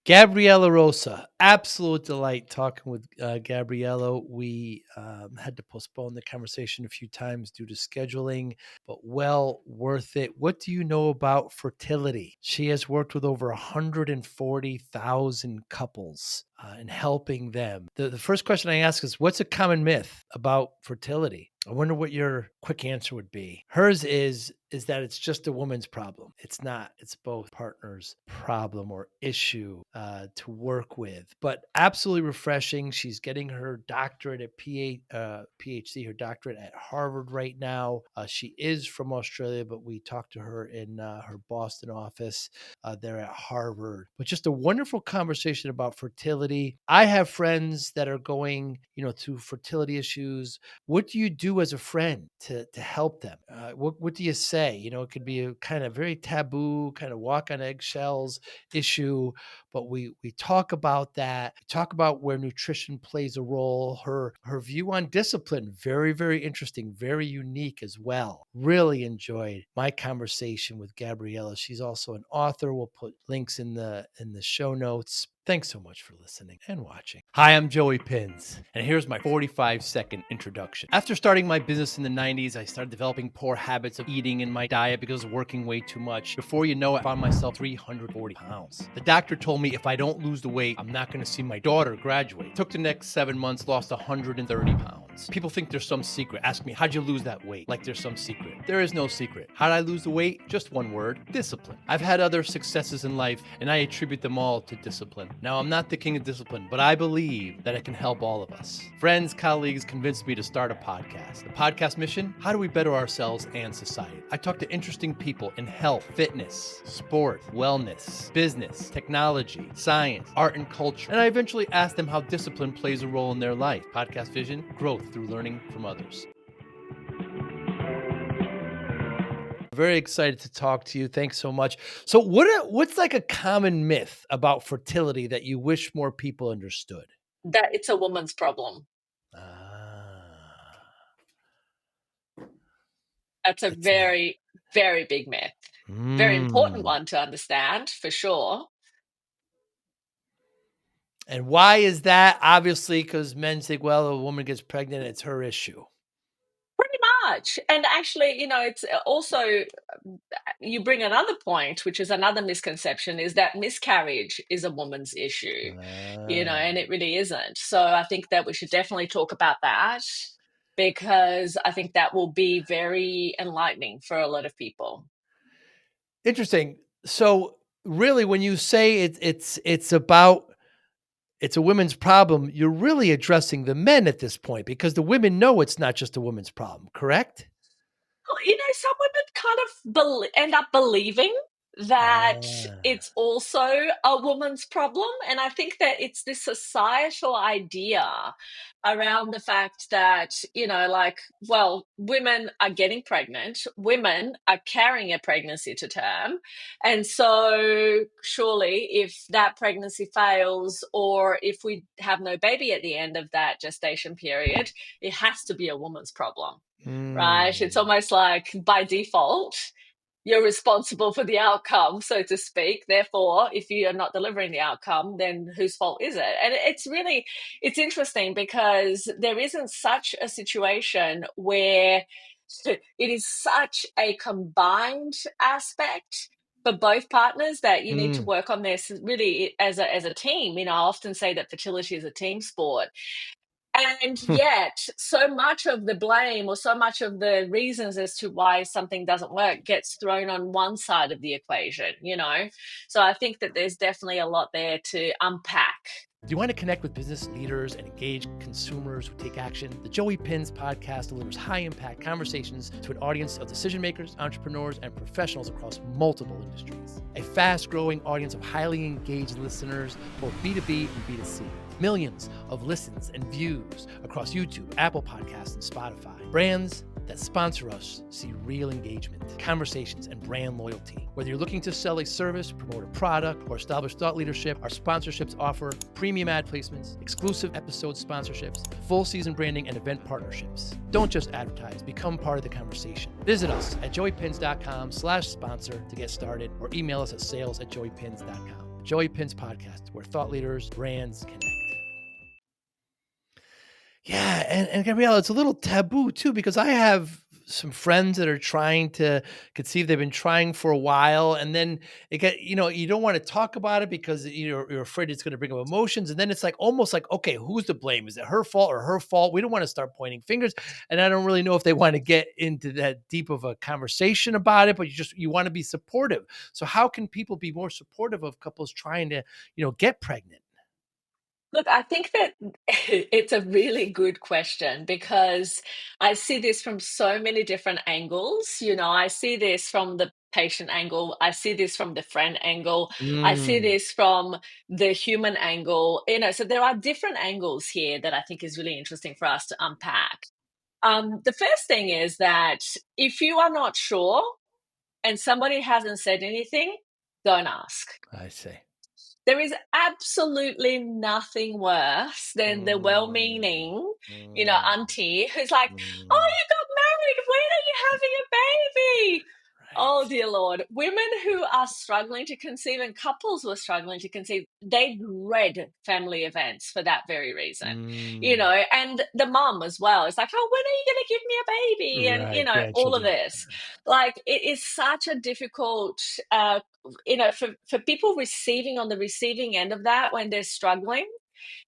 Gabriela Rosa, absolute delight talking with Gabriela. We had to postpone the conversation a few times due to scheduling, but well worth it. What do you know about fertility? She has worked with over 140,000 couples and helping them. The first question I ask is, what's a common myth about fertility? I wonder what your quick answer would be. Hers is that it's just a woman's problem. It's not. It's both partners' problem or issue to work with. But absolutely refreshing. She's getting her doctorate at PhD, her doctorate at Harvard right now. She is from Australia, but we talked to her in her Boston office there at Harvard. But just a wonderful conversation about fertility. I have friends that are going, through fertility issues. What do you do as a friend to help them? What do you say? It could be a kind of very taboo, kind of walk on eggshells issue, but we talk about that. We talk about where nutrition plays a role. Her view on discipline, very, very interesting, very unique as well. Really enjoyed my conversation with Gabriela. She's also an author. We'll put links in the show notes. Thanks so much for listening and watching. Hi, I'm Joey Pinz, and here's my 45-second introduction. After starting my business in the 90s, I started developing poor habits of eating in my diet because I was working way too much. Before you know it, I found myself 340 pounds. The doctor told me if I don't lose the weight, I'm not going to see my daughter graduate. Took the next 7 months, lost 130 pounds. People think there's some secret. Ask me, how'd you lose that weight? Like there's some secret. There is no secret. How did I lose the weight? Just one word, discipline. I've had other successes in life, and I attribute them all to discipline. Now, I'm not the king of discipline, but I believe that it can help all of us. Friends, colleagues convinced me to start a podcast. The podcast mission? How do we better ourselves and society? I talk to interesting people in health, fitness, sport, wellness, business, technology, science, art, and culture. And I eventually ask them how discipline plays a role in their life. Podcast vision, growth through learning from others. Very excited to talk to you. Thanks so much. So what's like a common myth about fertility that you wish more people understood? That it's a woman's problem. That's a very, very big myth. Very important one to understand, for sure. And why is that? Obviously, because men think, well, a woman gets pregnant, it's her issue. Pretty much. And actually, it's also, you bring another point, which is another misconception, is that miscarriage is a woman's issue, and it really isn't. So I think that we should definitely talk about that, because I think that will be very enlightening for a lot of people. Interesting. So really, when you say it's a women's problem, you're really addressing the men at this point, because the women know it's not just a women's problem, correct? Well, some women kind of end up believing that it's also a woman's problem. And I think that it's this societal idea around the fact that, women are getting pregnant, women are carrying a pregnancy to term. And so surely if that pregnancy fails, or if we have no baby at the end of that gestation period, it has to be a woman's problem. Right? It's almost like by default, you're responsible for the outcome, so to speak. Therefore, if you are not delivering the outcome, then whose fault is it? And it's interesting, because there isn't such a situation where it is such a combined aspect for both partners that you need to work on this really as a team. I often say that fertility is a team sport. And yet, so much of the blame, or so much of the reasons as to why something doesn't work, gets thrown on one side of the equation, So I think that there's definitely a lot there to unpack. Do you want to connect with business leaders and engage consumers who take action? The Joey Pinz podcast delivers high-impact conversations to an audience of decision makers, entrepreneurs, and professionals across multiple industries. A fast-growing audience of highly engaged listeners, both B2B and B2C. Millions of listens and views across YouTube, Apple Podcasts, and Spotify. Brands that sponsor us see real engagement, conversations, and brand loyalty. Whether you're looking to sell a service, promote a product, or establish thought leadership, our sponsorships offer premium ad placements, exclusive episode sponsorships, full season branding, and event partnerships. Don't just advertise, become part of the conversation. Visit us at joeypins.com/sponsor to get started, or email us at sales@joeypins.com. Joey Pinz Podcast, where thought leaders, brands connect. Yeah, and Gabriela, it's a little taboo too, because I have some friends that are trying to conceive. They've been trying for a while, and then it get, you don't want to talk about it because you're afraid it's going to bring up emotions, and then it's like almost like, okay, who's to blame? Is it her fault or her fault? We don't want to start pointing fingers, and I don't really know if they want to get into that deep of a conversation about it, but you want to be supportive. So how can people be more supportive of couples trying to, get pregnant? Look, I think that it's a really good question because I see this from so many different angles. I see this from the patient angle, I see this from the friend angle, I see Mm, this from the human angle. So there are different angles here that I think is really interesting for us to unpack. The first thing is that if you are not sure and somebody hasn't said anything, don't ask. I see. There is absolutely nothing worse than the Mm, well-meaning, mm, auntie who's like, "Oh, mm. you got married. When are you having a baby?" Oh, Right. dear Lord. Women who are struggling to conceive and couples who are struggling to conceive, they dread family events for that very reason, Mm, and the mum as well. It's like, "Oh, when are you going to give me a baby?" And, right. all of Grandchildren. this. Like, it is such a difficult for people receiving on the receiving end of that when they're struggling,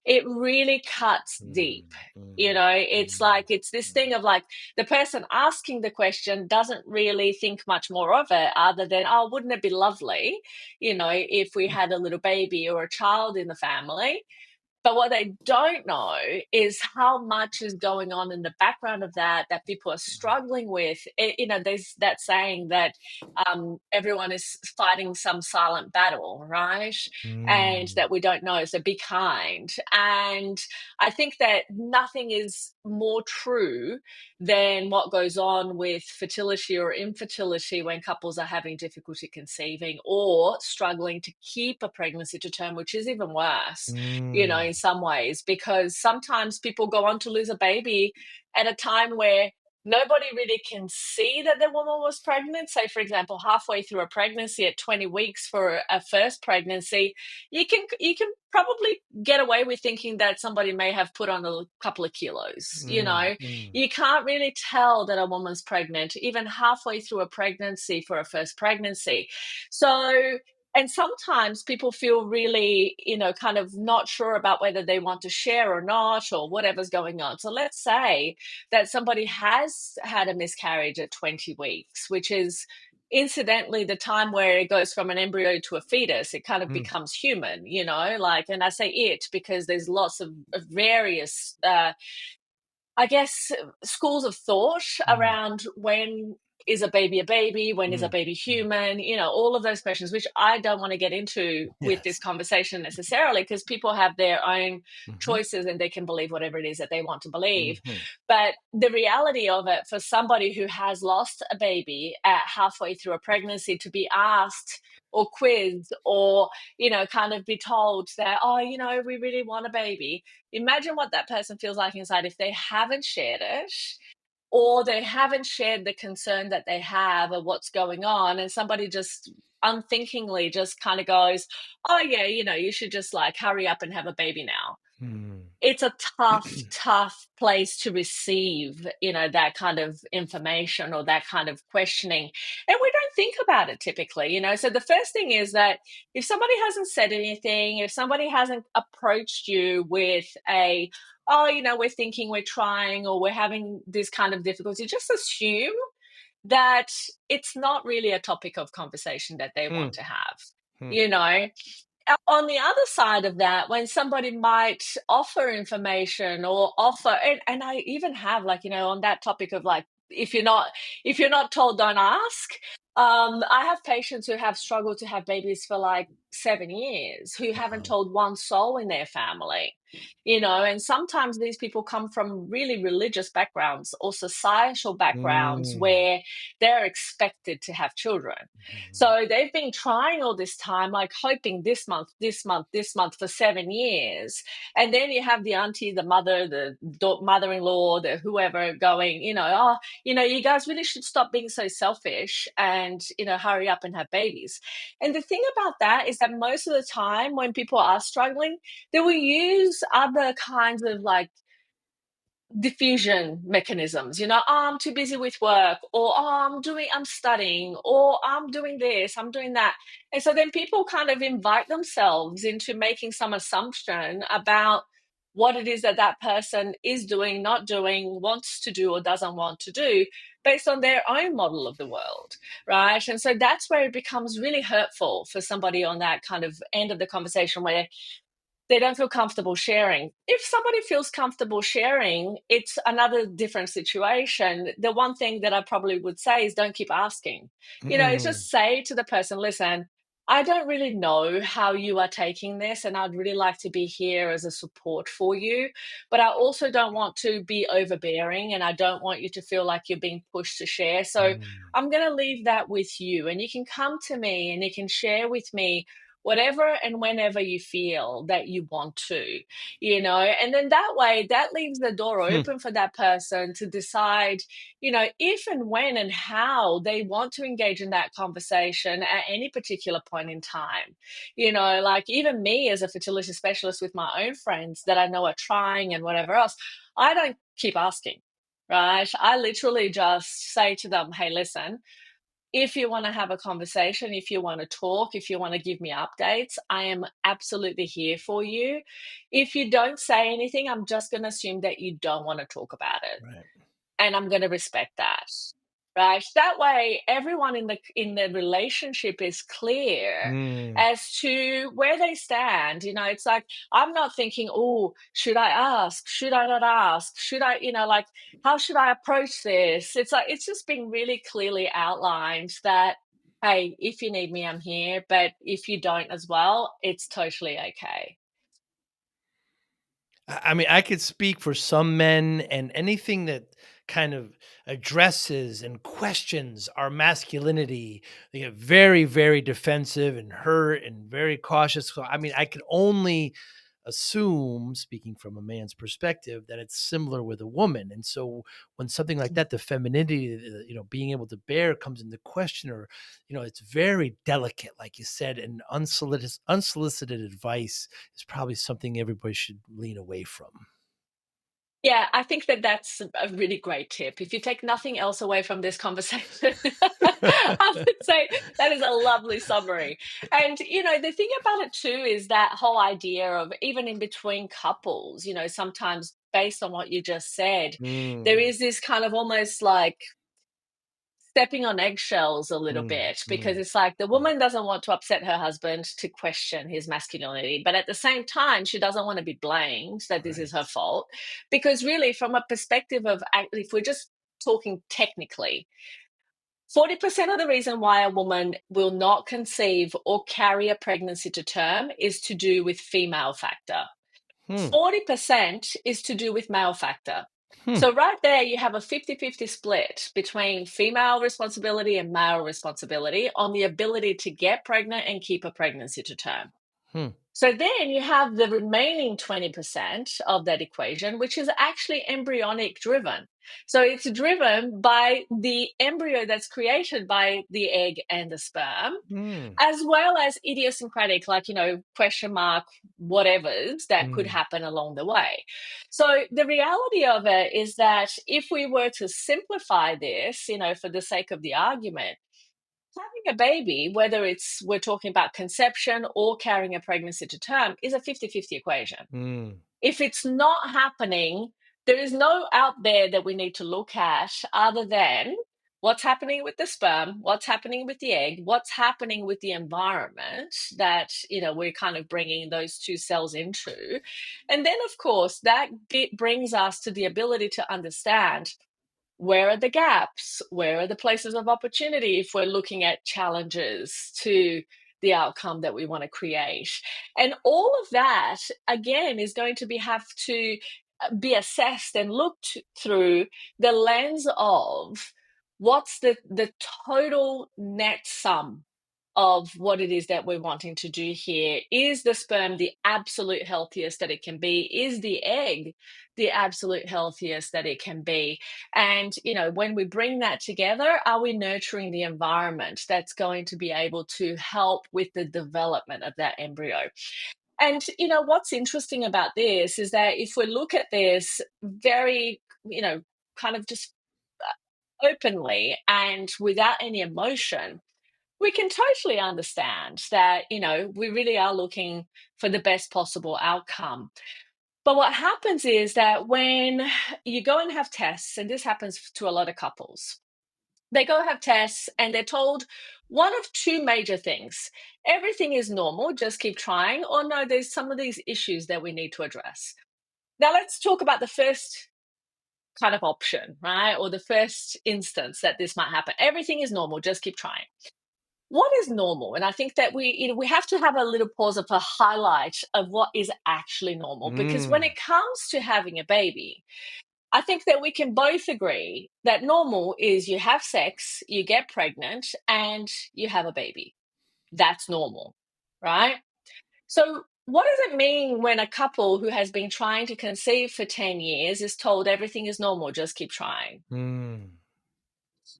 it really cuts Mm, deep. mm, It's mm, like, it's this thing of like, the person asking the question doesn't really think much more of it other than, oh, wouldn't it be lovely, if we had a little baby or a child in the family? But what they don't know is how much is going on in the background of that people are struggling with. There's that saying that everyone is fighting some silent battle, right? And mm, that we don't know. So be kind. And I think that nothing is more true than what goes on with fertility or infertility when couples are having difficulty conceiving or struggling to keep a pregnancy to term, which is even worse, mm, in some ways, because sometimes people go on to lose a baby at a time where nobody really can see that the woman was pregnant. Say, for example, halfway through a pregnancy at 20 weeks for a first pregnancy, you can probably get away with thinking that somebody may have put on a couple of kilos. mm, mm, You can't really tell that a woman's pregnant even halfway through a pregnancy for a first pregnancy. So, and sometimes people feel really, kind of not sure about whether they want to share or not, or whatever's going on. So let's say that somebody has had a miscarriage at 20 weeks, which is incidentally the time where it goes from an embryo to a fetus. It kind of mm, becomes human, and I say it because there's lots of various I guess, schools of thought mm, around when is a baby, when is a mm, baby mm. human, all of those questions, which I don't want to get into with this Yes. conversation necessarily, because people have their own Hmm. choices and they can believe whatever it is that they want to believe. Hmm. But the reality of it, for somebody who has lost a baby at halfway through a pregnancy, to be asked or quizzed or, kind of be told that, oh, we really want a baby. Imagine what that person feels like inside if they haven't shared it, or they haven't shared the concern that they have of what's going on, and somebody just unthinkingly just kind of goes, "Oh yeah, you should just like hurry up and have a baby now." Mm. It's a tough, tough place to receive, that kind of information or that kind of questioning. And we don't think about it typically, So the first thing is that if somebody hasn't said anything, if somebody hasn't approached you with oh, we're thinking, we're trying, or we're having this kind of difficulty, just assume that it's not really a topic of conversation that they want Mm, to have. mm. You know, on the other side of that, when somebody might offer information or offer, and I even have, like, on that topic of like, if you're not told, don't ask. I have patients who have struggled to have babies for like 7 years, who haven't Wow. told one soul in their family. And sometimes these people come from really religious backgrounds or societal backgrounds Mm. where they're expected to have children. Mhm. So they've been trying all this time, like hoping this month, this month, this month for 7 years. And then you have the auntie, the mother, the mother-in-law, the whoever going, oh, you guys really should stop being so selfish and, hurry up and have babies. And the thing about that is that most of the time when people are struggling, they will use other kinds of like diffusion mechanisms, oh, I'm too busy with work, or oh, I'm studying, or I'm doing this, I'm doing that. And so then people kind of invite themselves into making some assumption about what it is that that person is doing, not doing, wants to do, or doesn't want to do based on their own model of the world, right? And so that's where it becomes really hurtful for somebody on that kind of end of the conversation where they don't feel comfortable sharing. If somebody feels comfortable sharing, it's another different situation. The one thing that I probably would say is don't keep asking. It's Mm. just say to the person, listen, I don't really know how you are taking this, and I'd really like to be here as a support for you. But I also don't want to be overbearing, and I don't want you to feel like you're being pushed to share. So Mm. I'm going to leave that with you, and you can come to me and you can share with me whatever and whenever you feel that you want to, and then that way that leaves the door Hmm. open for that person to decide, if and when and how they want to engage in that conversation at any particular point in time. Like even me as a fertility specialist with my own friends that I know are trying and whatever else, I don't keep asking, right? I literally just say to them, hey, listen, if you want to have a conversation, if you want to talk, if you want to give me updates, I am absolutely here for you. If you don't say anything, I'm just going to assume that you don't want to talk about it, Right. and I'm going to respect that. Right. That way, everyone in the relationship is clear Mm. as to where they stand. It's like I'm not thinking, oh, should I ask? Should I not ask? Should I, like, how should I approach this? It's like it's just been really clearly outlined that, hey, if you need me, I'm here. But if you don't as well, it's totally okay. I mean, I could speak for some men, and anything that kind of addresses and questions our masculinity, they get very, very defensive and hurt and very cautious. So, I mean, I can only assume, speaking from a man's perspective, that it's similar with a woman. And so, when something like that, the femininity, being able to bear comes into question, or it's very delicate, like you said, and unsolicited advice is probably something everybody should lean away from. Yeah, I think that that's a really great tip. If you take nothing else away from this conversation, I would say that is a lovely summary. And, the thing about it too is that whole idea of even in between couples, sometimes based on what you just said, there Mm, is this kind of almost like stepping on eggshells a little mm, bit, because mm, it's like the yeah, woman doesn't want to upset her husband to question his masculinity, but at the same time she doesn't want to be blamed that this is her right. fault, because really from a perspective of if we're just talking technically, 40% of the reason why a woman will not conceive or carry a pregnancy to term is to do with female factor. Hmm, 40% is to do with male factor. hmm, So, right there, you have a 50-50 split between female responsibility and male responsibility on the ability to get pregnant and keep a pregnancy to term. hmm, So, then you have the remaining 20% of that equation, which is actually embryonic driven. So, it's driven by the embryo that's created by the egg and the sperm, hmm, as well as idiosyncratic, like, question mark, whatevers that could mm, happen along the way. So the reality of it is that if we were to simplify this, for the sake of the argument, having a baby, whether we're talking about conception or carrying a pregnancy to term, is a 50-50 equation. mm, If it's not happening, there is no out there that we need to look at other than what's happening with the sperm, what's happening with the egg, what's happening with the environment that, we're kind of bringing those two cells into. And then, of course, that brings us to the ability to understand where are the gaps, where are the places of opportunity if we're looking at challenges to the outcome that we want to create. And all of that, again, is going to have to be assessed and looked through the lens of what's the total net sum of what it is that we're wanting to do here. Is the sperm the absolute healthiest that it can be? Is the egg the absolute healthiest that it can be? And, when we bring that together, are we nurturing the environment that's going to be able to help with the development of that embryo? And, what's interesting about this is that if we look at this very, kind of just openly and without any emotion, we can totally understand that, we really are looking for the best possible outcome. But what happens is that when you go and have tests, and this happens to a lot of couples, they go have tests and they're told one of two major things: everything is normal, just keep trying, or no, there's some of these issues that we need to address. Now, let's talk about the first kind of option, right? Or the first instance that this might happen. Everything is normal, just keep trying. What is normal? And I think that we have to have a little pause of a highlight of what is actually normal, because when it comes to having a baby, I think that we can both agree that normal is you have sex, you get pregnant, and you have a baby. That's normal, right? So what does it mean when a couple who has been trying to conceive for 10 years is told everything is normal, just keep trying?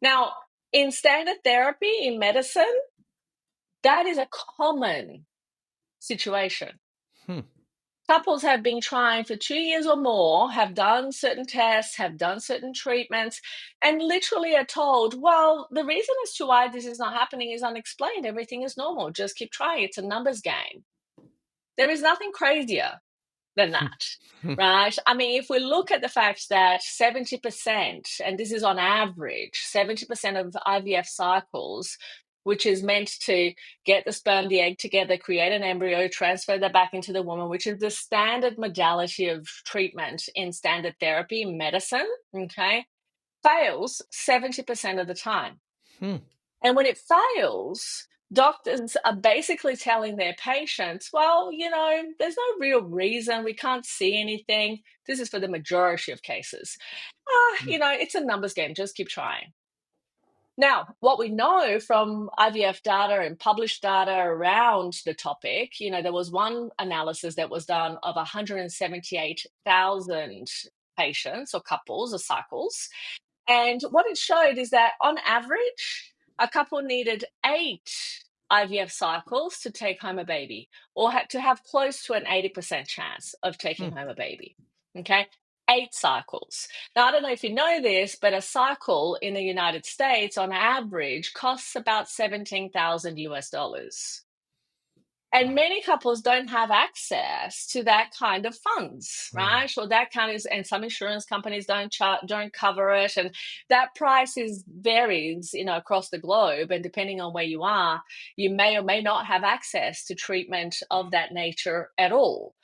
Now, in standard therapy, in medicine, that is a common situation. Couples have been trying for 2 years or more, have done certain tests, have done certain treatments, and literally are told, well, the reason as to why this is not happening is unexplained. Everything is normal. Just keep trying. It's a numbers game. There is nothing crazier than that, right? I mean, if we look at the fact that 70%, and this is on average, 70% of IVF cycles, which is meant to get the sperm, the egg together, create an embryo, transfer that back into the woman, which is the standard modality of treatment in standard therapy medicine, okay, fails 70% of the time. And when it fails, doctors are basically telling their patients, well, there's no real reason. We can't see anything. This is for the majority of cases. It's a numbers game. Just keep trying. Now, what we know from IVF data and published data around the topic, there was one analysis that was done of 178,000 patients or couples or cycles. And what it showed is that on average, a couple needed 8 IVF cycles to take home a baby, or had to have close to an 80% chance of taking home a baby. Okay. 8 cycles. Now, I don't know if you know this, but a cycle in the United States on average costs about $17,000. And many couples don't have access to that kind of funds, right? Or that kind of, and some insurance companies don't cover it, and that price varies, across the globe. And depending on where you are, you may or may not have access to treatment of that nature at all.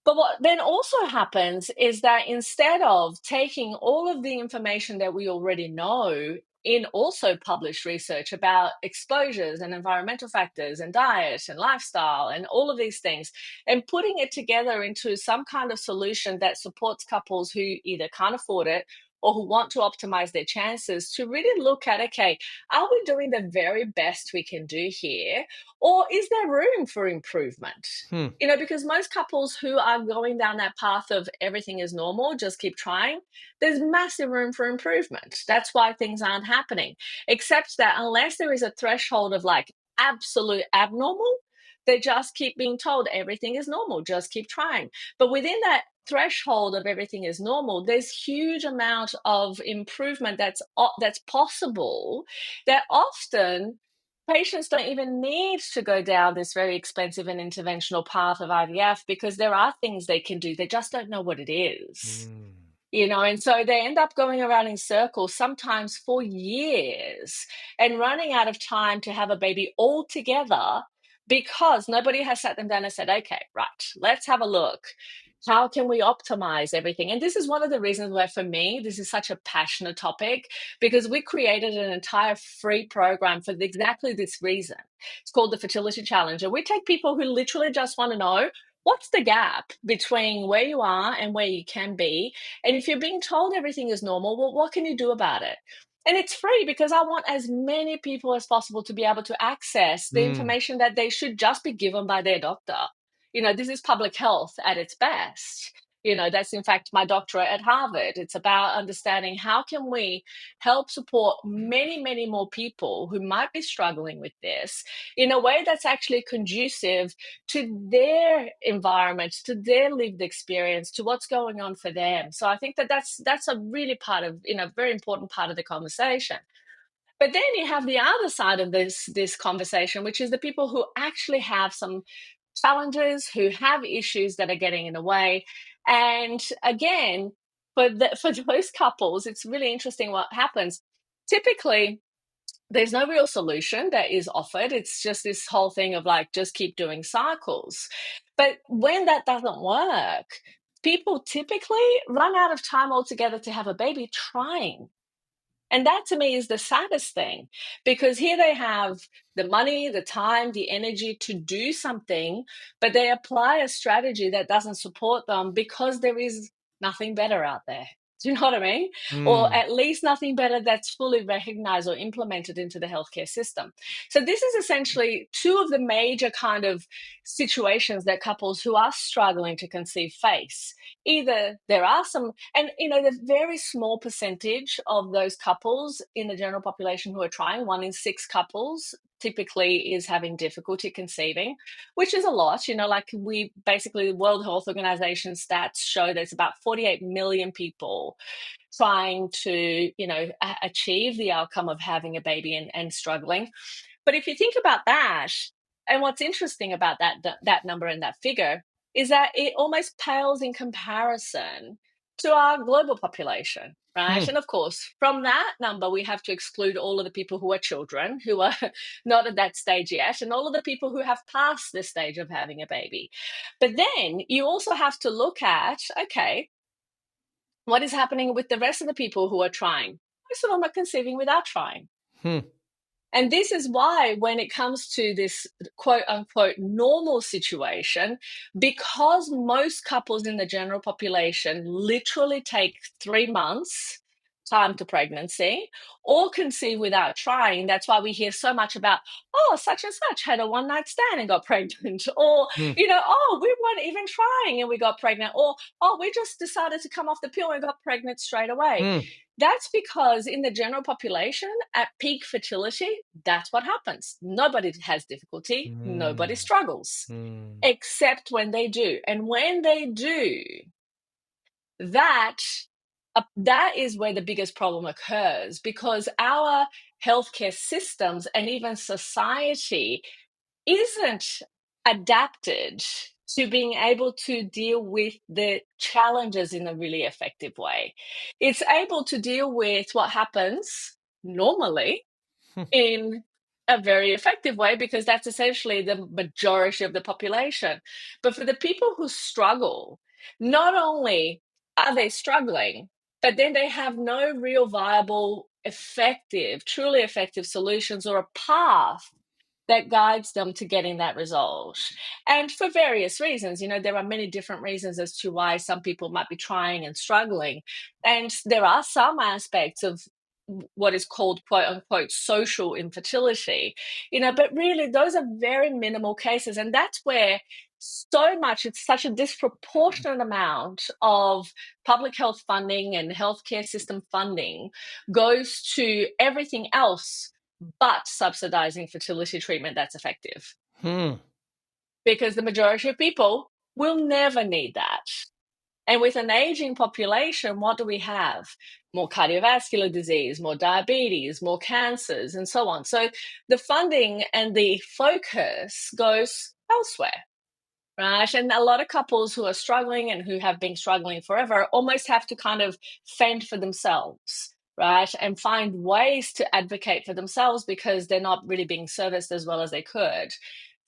But what then also happens is that instead of taking all of the information that we already know in also published research about exposures and environmental factors and diet and lifestyle and all of these things, and putting it together into some kind of solution that supports couples who either can't afford it or who want to optimize their chances, to really look at, okay, are we doing the very best we can do here? Or is there room for improvement? Because most couples who are going down that path of everything is normal, just keep trying, there's massive room for improvement. That's why things aren't happening. Except that unless there is a threshold of like absolute abnormal, they just keep being told everything is normal, just keep trying. But within that threshold of everything is normal, there's huge amount of improvement that's possible, that often patients don't even need to go down this very expensive and interventional path of IVF, because there are things they can do. They just don't know what it is. And so they end up going around in circles, sometimes for years, and running out of time to have a baby altogether, because nobody has sat them down and said, okay, right, let's have a look. How can we optimize everything? And this is one of the reasons why, for me, this is such a passionate topic, because we created an entire free program for exactly this reason. It's called the Fertility Challenge. And we take people who literally just want to know what's the gap between where you are and where you can be. And if you're being told everything is normal, well, what can you do about it? And it's free because I want as many people as possible to be able to access the Mm. information that they should just be given by their doctor. This is public health at its best. That's in fact my doctorate at Harvard. It's about understanding how can we help support many, many more people who might be struggling with this in a way that's actually conducive to their environment, to their lived experience, to what's going on for them. So I think that that's a really part of, very important part of the conversation. But then you have the other side of this conversation, which is the people who actually have some challenges, who have issues that are getting in the way. And again, for those couples, it's really interesting what happens. Typically, there's no real solution that is offered. It's just this whole thing of like, just keep doing cycles. But when that doesn't work, people typically run out of time altogether to have a baby trying. And that to me is the saddest thing, because here they have the money, the time, the energy to do something, but they apply a strategy that doesn't support them because there is nothing better out there. Do you know what I mean? Or Mm. at least nothing better that's fully recognized or implemented into the healthcare system. So this is essentially two of the major kind of situations that couples who are struggling to conceive face. Either there are some, and the very small percentage of those couples in the general population who are trying, 1 in 6 couples typically is having difficulty conceiving, which is a lot. Like we basically, the World Health Organization stats show there's about 48 million people trying to, achieve the outcome of having a baby and struggling. But if you think about that, and what's interesting about that number and that figure is that it almost pales in comparison to our global population, right? Hmm. And of course, from that number, we have to exclude all of the people who are children, who are not at that stage yet, and all of the people who have passed the stage of having a baby. But then you also have to look at, okay, what is happening with the rest of the people who are trying? Most of them are conceiving without trying. Hmm. And this is why, when it comes to this quote unquote normal situation, because most couples in the general population literally take 3 months time to pregnancy or conceive without trying, that's why we hear so much about, oh, such and such had a one night stand and got pregnant, or, Hmm. oh, we weren't even trying and we got pregnant, or, oh, we just decided to come off the pill and got pregnant straight away. Hmm. That's because in the general population, at peak fertility, that's what happens. Nobody has difficulty, nobody Hmm. struggles, Hmm. except when they do. And when they do, that that is where the biggest problem occurs, because our healthcare systems and even society isn't adapted to being able to deal with the challenges in a really effective way. It's able to deal with what happens normally Hmm. in a very effective way, because that's essentially the majority of the population. But for the people who struggle, not only are they struggling, but then they have no real viable, effective, truly effective solutions or a path that guides them to getting that result. And for various reasons, there are many different reasons as to why some people might be trying and struggling. And there are some aspects of what is called quote unquote social infertility, but really those are very minimal cases. And that's where it's such a disproportionate amount of public health funding and healthcare system funding goes to everything else but subsidizing fertility treatment that's effective. Hmm. Because the majority of people will never need that. And with an aging population, what do we have? More cardiovascular disease, more diabetes, more cancers, and so on. So the funding and the focus goes elsewhere, right? And a lot of couples who are struggling and who have been struggling forever almost have to kind of fend for themselves, right? And find ways to advocate for themselves because they're not really being serviced as well as they could.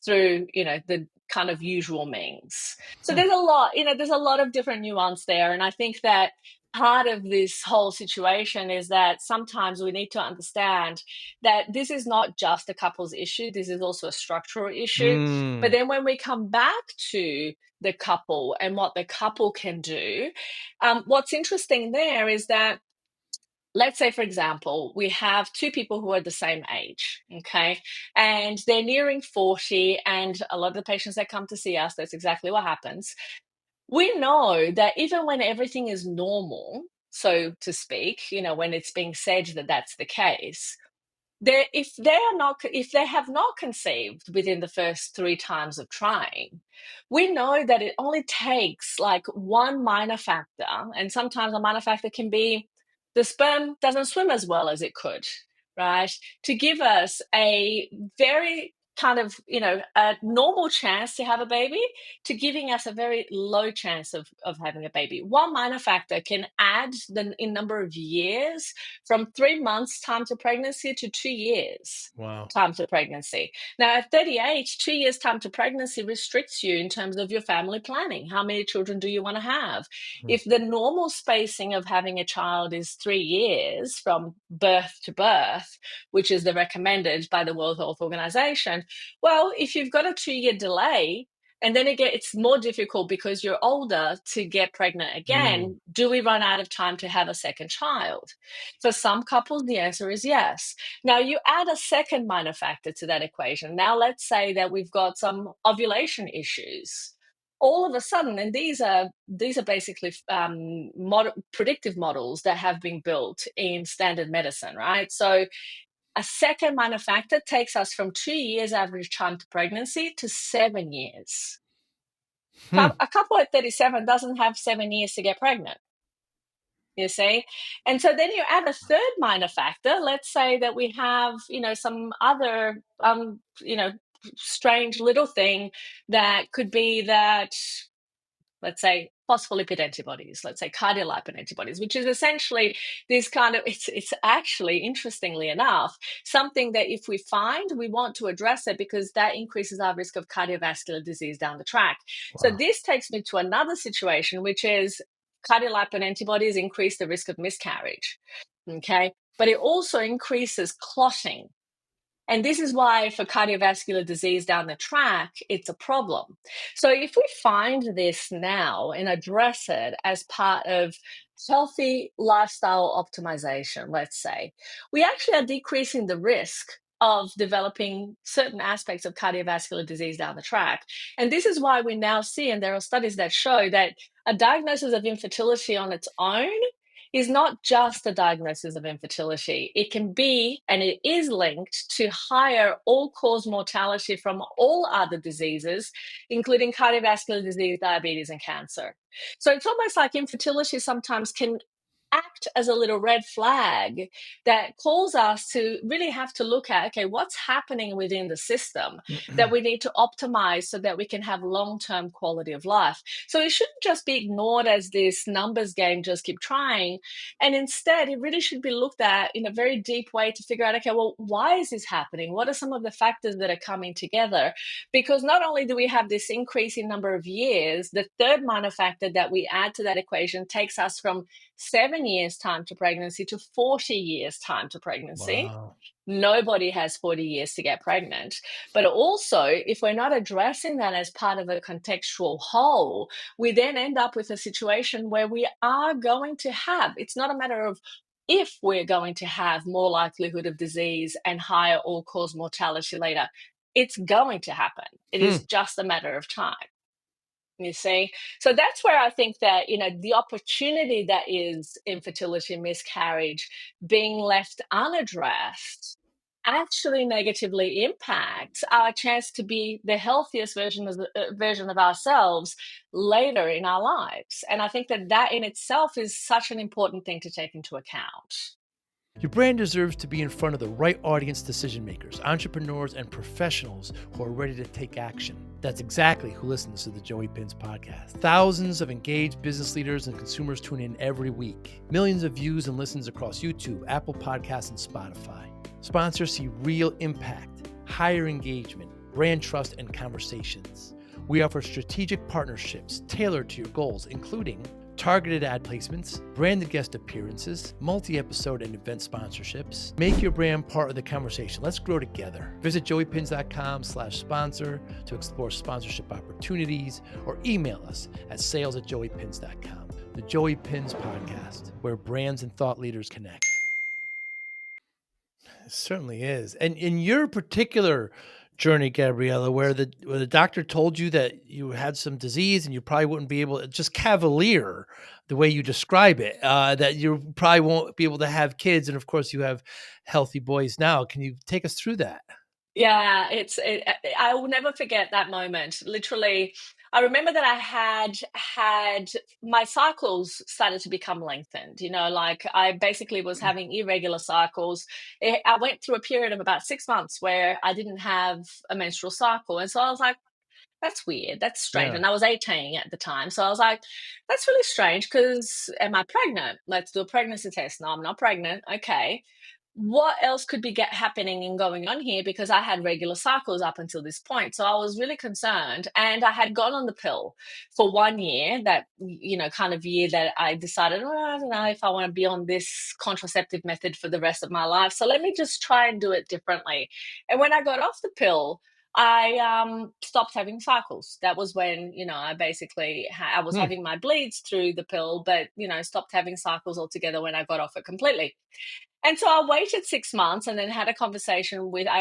through, the kind of usual means. So there's a lot of different nuance there. And I think that part of this whole situation is that sometimes we need to understand that this is not just a couple's issue, this is also a structural issue. But then when we come back to the couple and what the couple can do, what's interesting there is that, let's say, for example, we have two people who are the same age, okay? And they're nearing 40, and a lot of the patients that come to see us, that's exactly what happens. We know that even when everything is normal, so to speak, when it's being said that that's the case, if they have not conceived within the first 3 times of trying, we know that it only takes like one minor factor, and sometimes a minor factor can be the sperm doesn't swim as well as it could, right? To give us a very kind of, a normal chance to have a baby, to giving us a very low chance of having a baby. One minor factor can add in number of years from 3 months time to pregnancy to 2 years. Wow. Time to pregnancy. Now, at 38, 2 years time to pregnancy restricts you in terms of your family planning. How many children do you want to have? If the normal spacing of having a child is 3 years from birth to birth, which is the recommended by the World Health Organization, well, if you've got a 2-year delay, and then it's more difficult because you're older to get pregnant again, do we run out of time to have a second child? For some couples, the answer is yes. Now, you add a second minor factor to that equation. Now, let's say that we've got some ovulation issues. All of a sudden, and these are basically predictive models that have been built in standard medicine, right? So a second minor factor takes us from 2 years average time to pregnancy to 7 years. A couple at 37 doesn't have 7 years to get pregnant, you see? And so then you add a third minor factor. Let's say that we have, some other, strange little thing that could be that, let's say, phospholipid antibodies, let's say cardiolipin antibodies, which is essentially this kind of, it's actually, interestingly enough, something that if we find, we want to address it because that increases our risk of cardiovascular disease down the track. Wow. So this takes me to another situation, which is cardiolipin antibodies increase the risk of miscarriage, okay? But it also increases clotting. And this is why for cardiovascular disease down the track, it's a problem. So if we find this now and address it as part of healthy lifestyle optimization, let's say, we actually are decreasing the risk of developing certain aspects of cardiovascular disease down the track. And this is why we now see, and there are studies that show that a diagnosis of infertility on its own is not just a diagnosis of infertility. It can be, and it is linked to higher all-cause mortality from all other diseases, including cardiovascular disease, diabetes, and cancer. So it's almost like infertility sometimes can act as a little red flag that calls us to really have to look at, okay, what's happening within the system that we need to optimize so that we can have long-term quality of life. So it shouldn't just be ignored as this numbers game, just keep trying. And instead, it really should be looked at in a very deep way to figure out, okay, well, why is this happening? What are some of the factors that are coming together? Because not only do we have this increase in number of years, the third minor factor that we add to that equation takes us from 7 years time to pregnancy to 40 years time to pregnancy. Wow. Nobody has 40 years to get pregnant. But also, if we're not addressing that as part of a contextual whole, we then end up with a situation where we are going to have, it's not a matter of if we're going to have more likelihood of disease and higher all-cause mortality later. It's going to happen. It is just a matter of time. You see? So that's where I think that, the opportunity that is infertility and miscarriage being left unaddressed actually negatively impacts our chance to be the healthiest version of ourselves later in our lives. And I think that in itself is such an important thing to take into account. Your brand deserves to be in front of the right audience decision makers, entrepreneurs, and professionals who are ready to take action. That's exactly who listens to the Joey Pinz podcast. Thousands of engaged business leaders and consumers tune in every week. Millions of views and listens across YouTube, Apple Podcasts, and Spotify. Sponsors see real impact, higher engagement, brand trust, and conversations. We offer strategic partnerships tailored to your goals, including targeted ad placements, branded guest appearances, multi-episode and event sponsorships. Make your brand part of the conversation. Let's grow together. Visit joeypinz.com/sponsor to explore sponsorship opportunities, or email us at sales@joeypinz.com. The Joey Pinz Podcast, where brands and thought leaders connect. It certainly is. And in your particular journey, Gabriela, where the doctor told you that you had some disease and you probably wouldn't be able, just cavalier the way you describe it, that you probably won't be able to have kids, and of course you have healthy boys now. Can you take us through that? Yeah, I will never forget that moment. Literally, I remember that I had my cycles started to become lengthened. Like I basically was having irregular cycles. I went through a period of about 6 months where I didn't have a menstrual cycle, and so I was like, "That's weird. That's strange." Yeah. And I was 18 at the time, so I was like, "That's really strange. Because am I pregnant? Let's do a pregnancy test." No, I'm not pregnant. Okay, what else could be happening and going on here, because I had regular cycles up until this point. So I was really concerned, and I had gone on the pill for 1 year, that kind of year that I decided, oh, I don't know if I want to be on this contraceptive method for the rest of my life, so let me just try and do it differently. And when I got off the pill, I stopped having cycles. That was when I basically I was Hmm. having my bleeds through the pill, but stopped having cycles altogether when I got off it completely. And so I waited 6 months and then had a conversation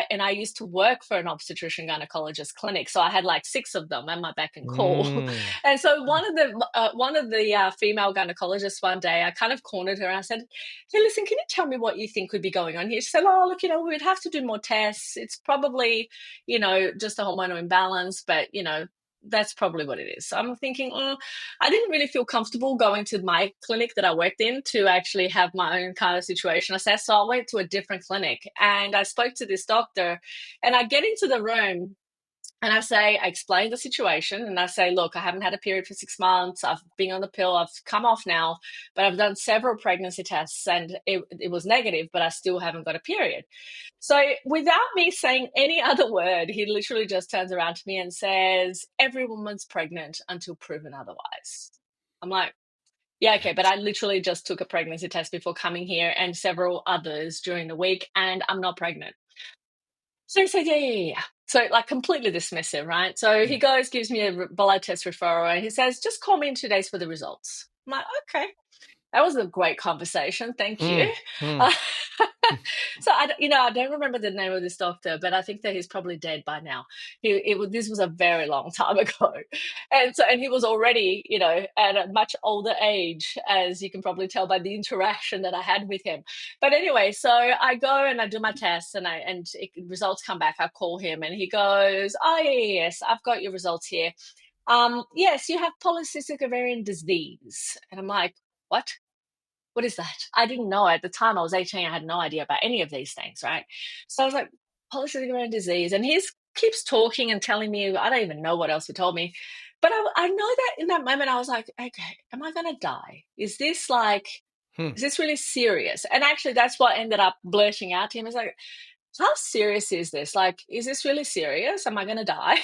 and I used to work for an obstetrician gynecologist clinic. So I had like 6 of them at my beck and call. Mm. And so one of the female gynecologists one day, I kind of cornered her and I said, "Hey, listen, can you tell me what you think could be going on here?" She said, "Oh, look, we'd have to do more tests. It's probably, just a hormonal imbalance, but, that's probably what it is." So I'm thinking, I didn't really feel comfortable going to my clinic that I worked in to actually have my own kind of situation assessed. So I went to a different clinic and I spoke to this doctor, and I get into the room and I explain the situation and I say, "Look, I haven't had a period for 6 months. I've been on the pill. I've come off now, but I've done several pregnancy tests and it was negative, but I still haven't got a period." So without me saying any other word, he literally just turns around to me and says, "Every woman's pregnant until proven otherwise." I'm like, "Yeah, okay, but I literally just took a pregnancy test before coming here and several others during the week, and I'm not pregnant." So he said, "Yeah, yeah, yeah, yeah." So like completely dismissive, right? So he goes, gives me a blood test referral, and he says, "Just call me in 2 days for the results." I'm like, "Okay." That was a great conversation. Thank you. Mm. Mm. Uh, so I don't remember the name of this doctor, but I think that he's probably dead by now. This was a very long time ago, and he was already, at a much older age, as you can probably tell by the interaction that I had with him. But anyway, so I go and I do my tests, results come back. I call him, and he goes, "Oh yeah, yeah, yes, I've got your results here. Yes, you have polycystic ovarian disease." And I'm like, "What? What is that?" I didn't know at the time. I was 18. I had no idea about any of these things, right? So I was like, "Polycystic ovarian disease." And he keeps talking and telling me, I don't even know what else he told me. But I know that in that moment, I was like, "Okay, am I going to die? Hmm. is this really serious?" And actually, that's what ended up blurting out to him. Is like, "How serious is this? Like, is this really serious? Am I going to die?"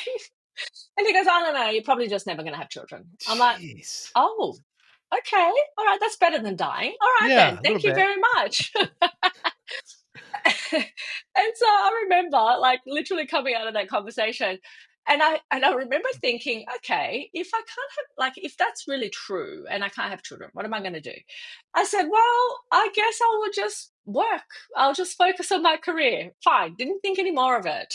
And he goes, "Oh, no, no, you're probably just never going to have children." I'm like, Jeez. "Oh, okay. All right. That's better than dying. All right, then. Yeah, a little Thank you bit. very much." And so I remember like literally coming out of that conversation, and I remember thinking, okay, if I can't have, like, if that's really true and I can't have children, what am I going to do? I said, well, I guess I will just work. I'll just focus on my career. Fine. Didn't think any more of it,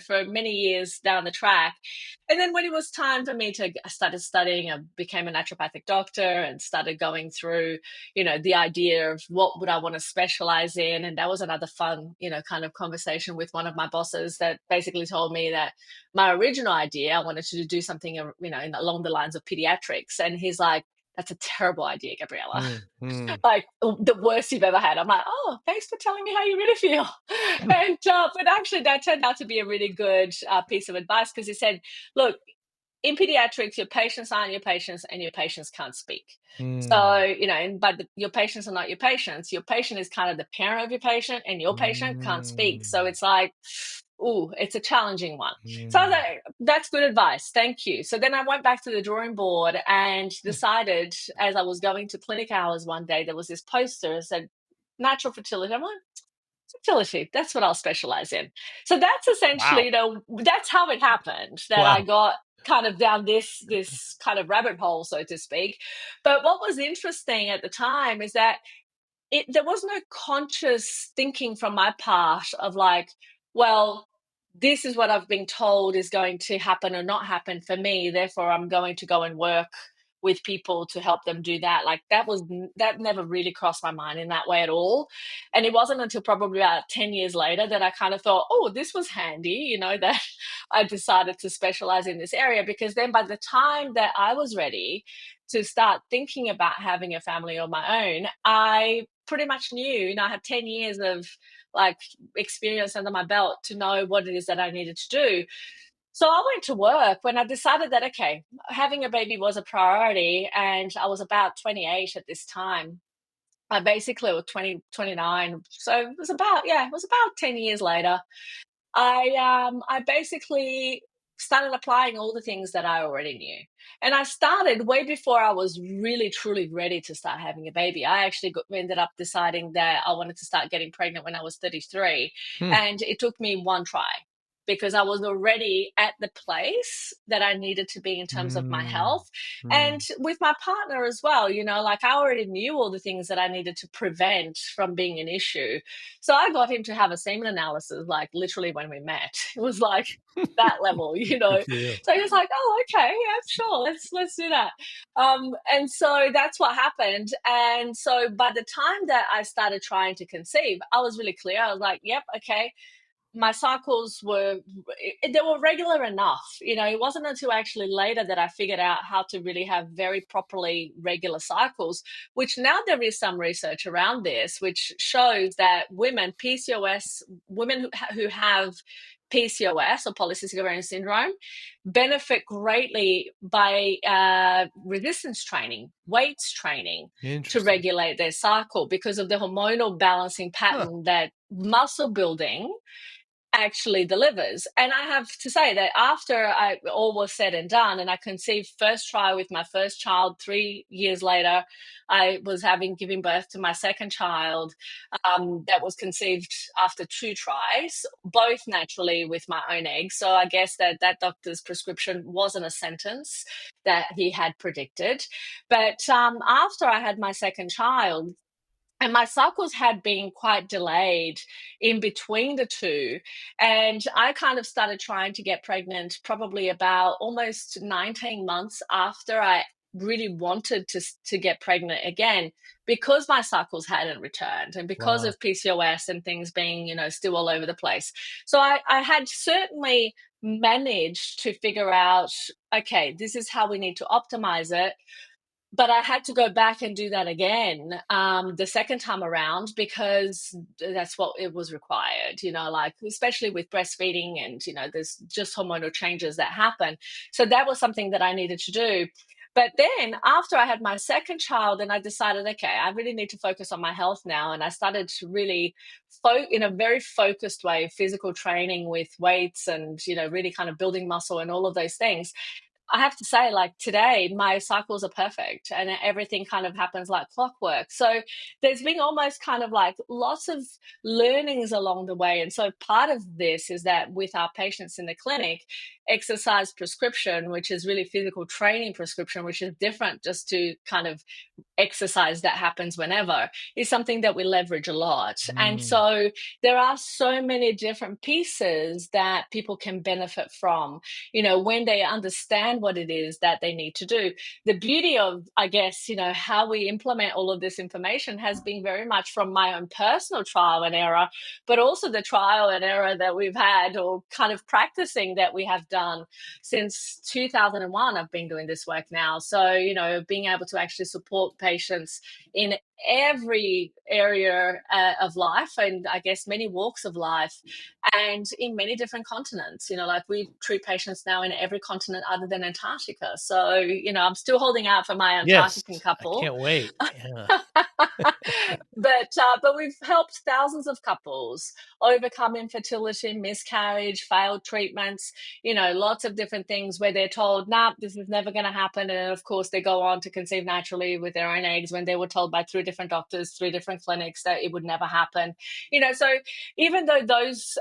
for many years down the track. And then when it was time for me I started studying, I became a naturopathic doctor and started going through, the idea of what would I want to specialize in. And that was another fun, kind of conversation with one of my bosses that basically told me that my original idea, I wanted to do something, along the lines of pediatrics. And he's like, "That's a terrible idea, Gabriela." Mm. Mm. Like the worst you've ever had. I'm like, "Oh, thanks for telling me how you really feel." But actually that turned out to be a really good piece of advice, because he said, "Look, in pediatrics, your patients aren't your patients and your patients can't speak." So, Mm. your patients are not your patients. Your patient is kind of the parent of your patient, and your patient can't speak. Mm. So it's like, ooh, it's a challenging one. So I was Mm. like, that's good advice. Thank you. So then I went back to the drawing board and decided, as I was going to clinic hours one day, there was this poster that said natural fertility. I'm like, fertility, that's what I'll specialize in. So that's essentially, Wow. that's how it happened that I Wow. got kind of down this kind of rabbit hole, so to speak. But what was interesting at the time is that there was no conscious thinking from my part of like, well, this is what I've been told is going to happen or not happen for me. Therefore, I'm going to go and work with people to help them do that. Like that never really crossed my mind in that way at all. And it wasn't until probably about 10 years later that I kind of thought, oh, this was handy, that I decided to specialize in this area, because then by the time that I was ready to start thinking about having a family of my own, I pretty much knew, I had 10 years of like experience under my belt to know what it is that I needed to do. So I went to work when I decided that, okay, having a baby was a priority, and I was about 28 at this time. I basically was 20, 29. So it was about 10 years later. I basically started applying all the things that I already knew. And I started way before I was really truly ready to start having a baby. I actually ended up deciding that I wanted to start getting pregnant when I was 33, Hmm. and it took me one try because I was already at the place that I needed to be in terms of my Mm. health. And Mm. with my partner as well, like I already knew all the things that I needed to prevent from being an issue. So I got him to have a semen analysis, like literally when we met. It was like that level, Good for you. So he was like, "Oh, okay, yeah, sure, let's do that." And so that's what happened. And so by the time that I started trying to conceive, I was really clear. I was like, "Yep, okay." My cycles they were regular enough. It wasn't until actually later that I figured out how to really have very properly regular cycles, which now there is some research around this which shows that women who have PCOS or polycystic ovarian syndrome benefit greatly by resistance training, weights training, to Interesting. regulate their cycle because of the hormonal balancing Huh. pattern that muscle building actually delivers. And I have to say that after all was said and done, and I conceived first try with my first child, 3 years later, I was giving birth to my second child, that was conceived after 2 tries, both naturally with my own eggs. So I guess that doctor's prescription wasn't a sentence that he had predicted. But after I had my second child, and my cycles had been quite delayed in between the two. And I kind of started trying to get pregnant probably about almost 19 months after I really wanted to get pregnant again, because my cycles hadn't returned and because Wow. of PCOS and things being, still all over the place. So I had certainly managed to figure out, okay, this is how we need to optimize it, but I had to go back and do that again, the second time around, because that's what it was required, like especially with breastfeeding and, there's just hormonal changes that happen. So that was something that I needed to do. But then after I had my second child, and I decided, okay, I really need to focus on my health now. And I started to really, in a very focused way, physical training with weights and, really kind of building muscle and all of those things. I have to say, like today, my cycles are perfect and everything kind of happens like clockwork. So there's been almost kind of like lots of learnings along the way. And so part of this is that with our patients in the clinic, exercise prescription, which is really physical training prescription, which is different just to kind of exercise that happens whenever, is something that we leverage a lot. And Mm. so there are so many different pieces that people can benefit from, when they understand what it is that they need to do. The beauty of, I guess, how we implement all of this information has been very much from my own personal trial and error, but also the trial and error that we've had, or kind of practicing that we have done since 2001. I've been doing this work now. So, being able to actually support patients in every area of life, and I guess many walks of life, and in many different continents. Like we treat patients now in every continent other than Antarctica. So, I'm still holding out for my Yes. Antarctican I couple. can't wait. Yeah. But we've helped thousands of couples overcome infertility, miscarriage, failed treatments, lots of different things where they're told, nah, this is never going to happen. And of course, they go on to conceive naturally with their own eggs when they were told by 3 different doctors, 3 different clinics that it would never happen. So even though those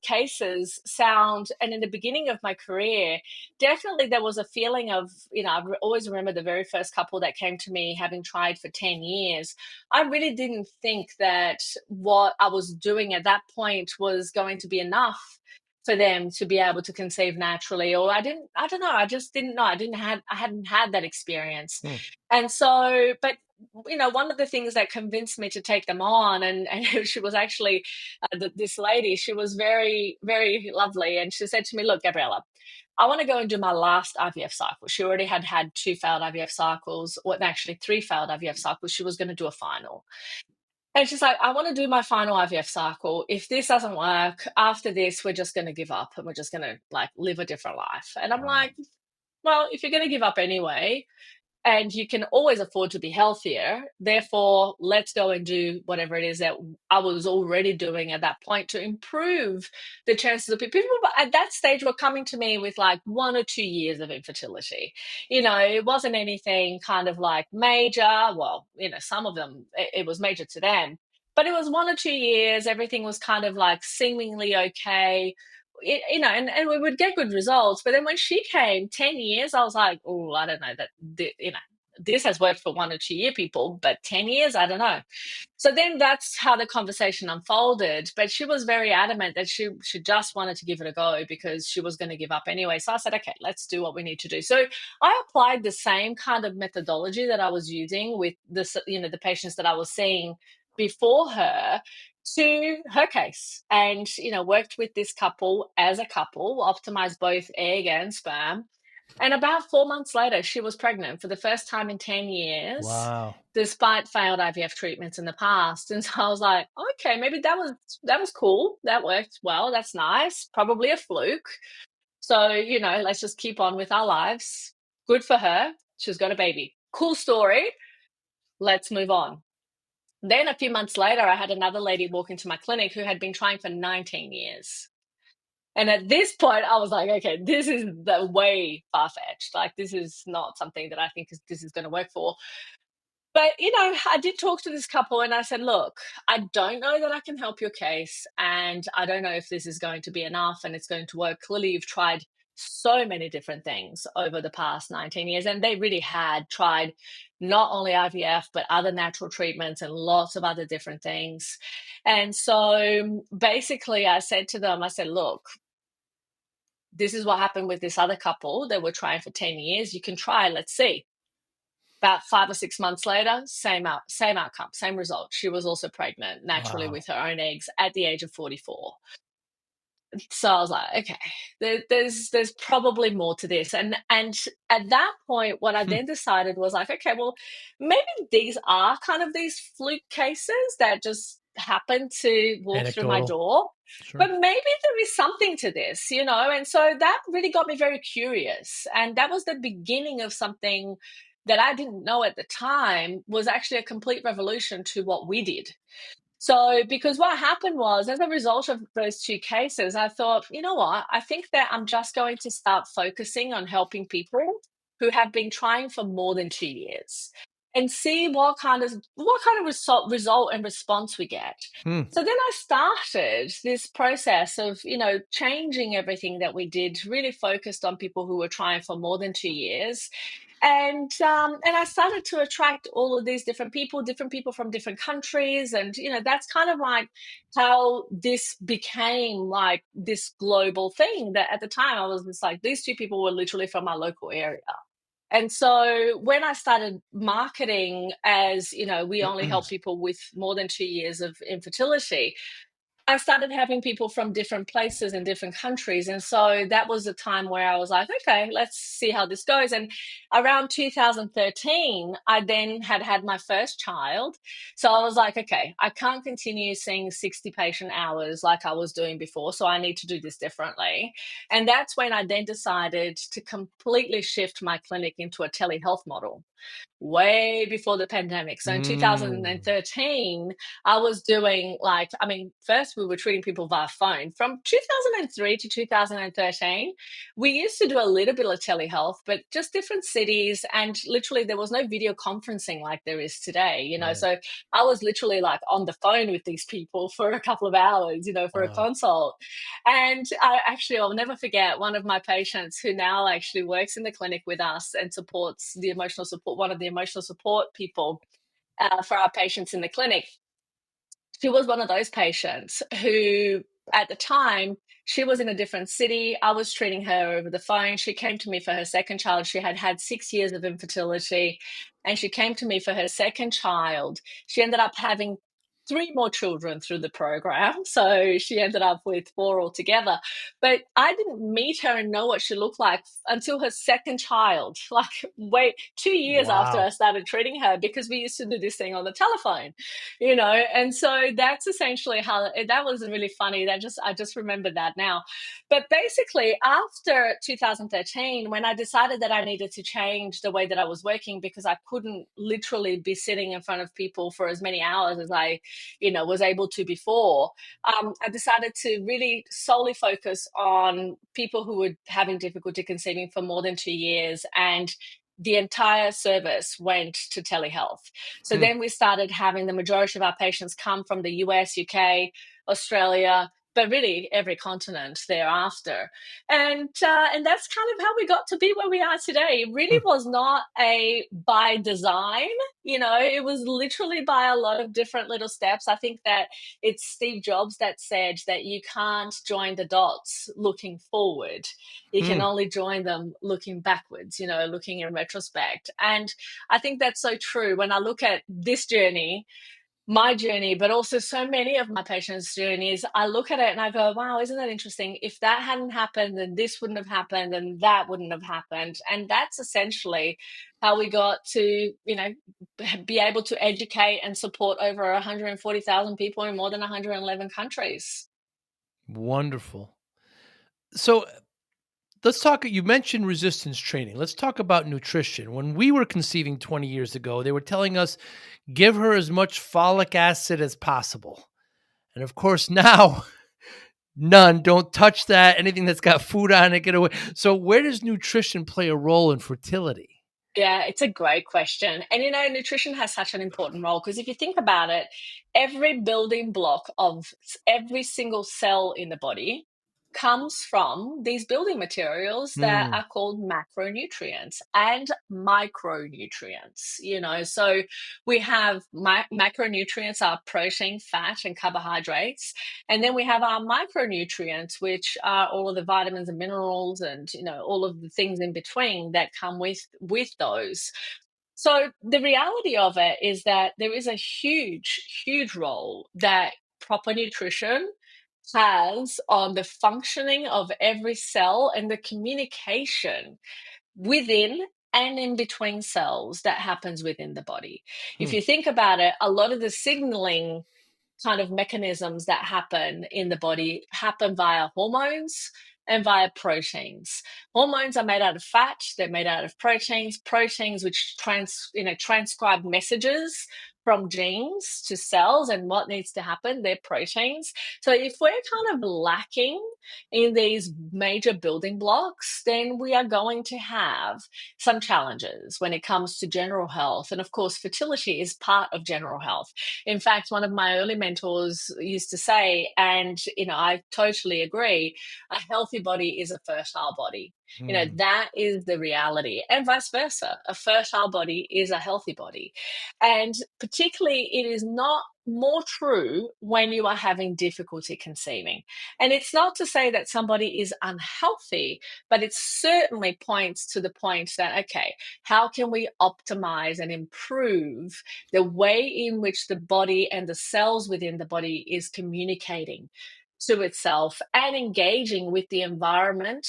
cases sound, and in the beginning of my career, definitely there was a feeling of, I always remember the very first couple that came to me having tried for 10 years. I really didn't think that what I was doing at that point was going to be enough for them to be able to conceive naturally. Or I don't know, I just didn't know. I hadn't had that experience. Hmm. And so, but one of the things that convinced me to take them on, and she was actually this lady, she was very, very lovely. And she said to me, look, Gabriela, I want to go and do my last IVF cycle. She already had 2 failed IVF cycles, or actually 3 failed IVF cycles. She was going to do a final. And she's like, I want to do my final IVF cycle. If this doesn't work, after this, we're just going to give up and we're just going to live a different life. And I'm Wow. like, well, if you're going to give up anyway, and you can always afford to be healthier. Therefore, let's go and do whatever it is that I was already doing at that point to improve the chances of people. At that stage were coming to me with 1 or 2 years of infertility. It wasn't anything kind of major. Well, some of them, it was major to them. But it was 1 or 2 years. Everything was kind of seemingly okay. And we would get good results. But then when she came 10 years, I was like, oh, I don't know that, this has worked for 1 or 2 year people, but 10 years, I don't know. So then that's how the conversation unfolded. But she was very adamant that she just wanted to give it a go because she was going to give up anyway. So I said, okay, let's do what we need to do. So I applied the same kind of methodology that I was using with the patients that I was seeing before her to her case, and worked with this couple as a couple, optimized both egg and sperm. And about 4 months later, she was pregnant for the first time in 10 years, Wow. despite failed IVF treatments in the past. And so I was like, okay, maybe that was cool. That worked well. That's nice. Probably a fluke. So, let's just keep on with our lives. Good for her. She's got a baby. Cool story. Let's move on. Then a few months later, I had another lady walk into my clinic who had been trying for 19 years. And at this point, I was like, okay, this is the way far-fetched. This is not something that I think this is going to work for. But, I did talk to this couple and I said, look, I don't know that I can help your case. And I don't know if this is going to be enough and it's going to work. Clearly, you've tried so many different things over the past 19 years. And they really had tried not only IVF, but other natural treatments and lots of other different things. And so basically, I said to them, I said, look, this is what happened with this other couple. They were trying for 10 years. You can try, let's see. About 5 or 6 months later, same outcome, same result. She was also pregnant naturally Wow. with her own eggs at the age of 44. So I was like, okay, there's probably more to this. And at that point, what I Hmm. then decided was okay, well, maybe these are kind of these fluke cases that just happen to walk through my Anecdotal. door. Sure. But maybe there is something to this, and so that really got me very curious. And that was the beginning of something that I didn't know at the time was actually a complete revolution to what we did. So, because what happened was, as a result of those 2 cases, I thought, you know what? I think that I'm just going to start focusing on helping people who have been trying for more than 2 years and see what kind of result and response we get. Hmm. So then I started this process of, changing everything that we did, really focused on people who were trying for more than 2 years. And I started to attract all of these different people from different countries, and that's kind of how this became this global thing. That at the time I was just these 2 people were literally from our local area. And so when I started marketing as, we only help people with more than 2 years of infertility, I started having people from different places and different countries. And so that was a time where I was like, okay, let's see how this goes. And around 2013, I then had my first child. So I was like, okay, I can't continue seeing 60 patient hours like I was doing before. So I need to do this differently. And that's when I then decided to completely shift my clinic into a telehealth model. way before the pandemic. So in Mm. 2013, I was doing like, I mean, first we were treating people via phone. From 2003 to 2013, we used to do a little bit of telehealth, but just different cities. And literally, there was no video conferencing like there is today, you know. Right. So I was literally like on the phone with these people for a couple of hours, you know, for a Wow. consult. And I'll never forget one of my patients who now actually works in the clinic with us and supports the emotional support, one of the emotional support people for our patients in the clinic. She was one of those patients who, at the time, she was in a different city. I was treating her over the phone. She came to me for her second child. She had had 6 years of infertility, and she came to me for her second child. She ended up having three more children through the program. So she ended up with four altogether. But I didn't meet her and know what she looked like until her second child, like, wait, 2 years after Wow. I started treating her, because we used to do this thing on the telephone, you know. And so that's essentially how that was really funny. I just remember that now. But basically, after 2013, when I decided that I needed to change the way that I was working, because I couldn't literally be sitting in front of people for as many hours as I, you know, was able to before, I decided to really solely focus on people who were having difficulty conceiving for more than 2 years, and the entire service went to telehealth. So Hmm. then we started having the majority of our patients come from the US, UK, Australia, but really every continent thereafter. And that's kind of how we got to be where we are today. It really Hmm. was not a by design, you know, it was literally by a lot of different little steps. I think that it's Steve Jobs that said that you can't join the dots looking forward. You can Hmm. only join them looking backwards, you know, looking in retrospect. And I think that's so true. When I look at this journey, my journey, but also so many of my patients' journeys, I look at it and I go, wow, isn't that interesting? If that hadn't happened, then this wouldn't have happened, and that wouldn't have happened. And that's essentially how we got to, you know, be able to educate and support over 140,000 people in more than 111 countries. Wonderful. So let's talk. You mentioned resistance training. Let's talk about nutrition. When we were conceiving 20 years ago, they were telling us give her as much folic acid as possible. And of course, now none. Don't touch that. Anything that's got food on it, get away. So, where does nutrition play a role in fertility? Yeah, it's a great question. And you know, nutrition has such an important role because if you think about it, every building block of every single cell in the body comes from these building materials that Hmm. are called macronutrients and micronutrients, you know. So we have macronutrients are protein, fat, and carbohydrates. And then we have our micronutrients, which are all of the vitamins and minerals and, you know, all of the things in between that come with those. So the reality of it is that there is a huge role that proper nutrition has on the functioning of every cell and the communication within and in between cells that happens within the body. If Hmm. you think about it, a lot of the signaling kind of mechanisms that happen in the body happen via hormones and via proteins. Hormones are made out of fat, they're made out of proteins which transcribe messages from genes to cells and what needs to happen, they're proteins. So if we're kind of lacking in these major building blocks, then we are going to have some challenges when it comes to general health. And of course, fertility is part of general health. In fact, one of my early mentors used to say, and you know, I totally agree, a healthy body is a fertile body. You know, Hmm. that is the reality, and vice versa. A fertile body is a healthy body. And particularly, it is not more true when you are having difficulty conceiving. And it's not to say that somebody is unhealthy, but it certainly points to the point that, okay, how can we optimize and improve the way in which the body and the cells within the body is communicating to itself and engaging with the environment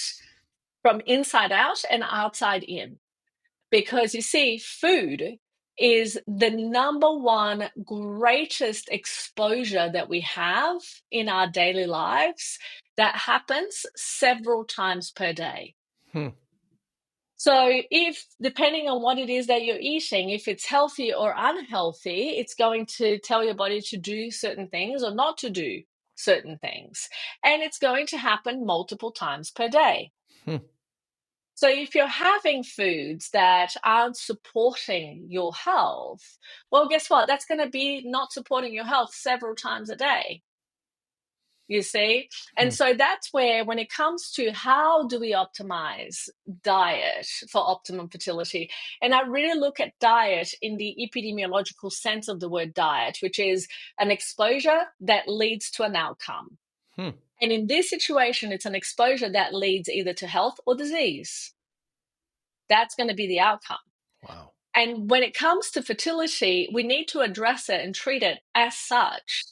from inside out and outside in? Because you see, food is the number one greatest exposure that we have in our daily lives that happens several times per day. Hmm. So if, depending on what it is that you're eating, if it's healthy or unhealthy, it's going to tell your body to do certain things or not to do certain things. And it's going to happen multiple times per day. Hmm. So if you're having foods that aren't supporting your health, well, guess what? That's going to be not supporting your health several times a day. You see? And Hmm. so that's where, when it comes to how do we optimize diet for optimum fertility, and I really look at diet in the epidemiological sense of the word diet, which is an exposure that leads to an outcome. Hmm. And in this situation, it's an exposure that leads either to health or disease. That's going to be the outcome. Wow. And when it comes to fertility, we need to address it and treat it as such.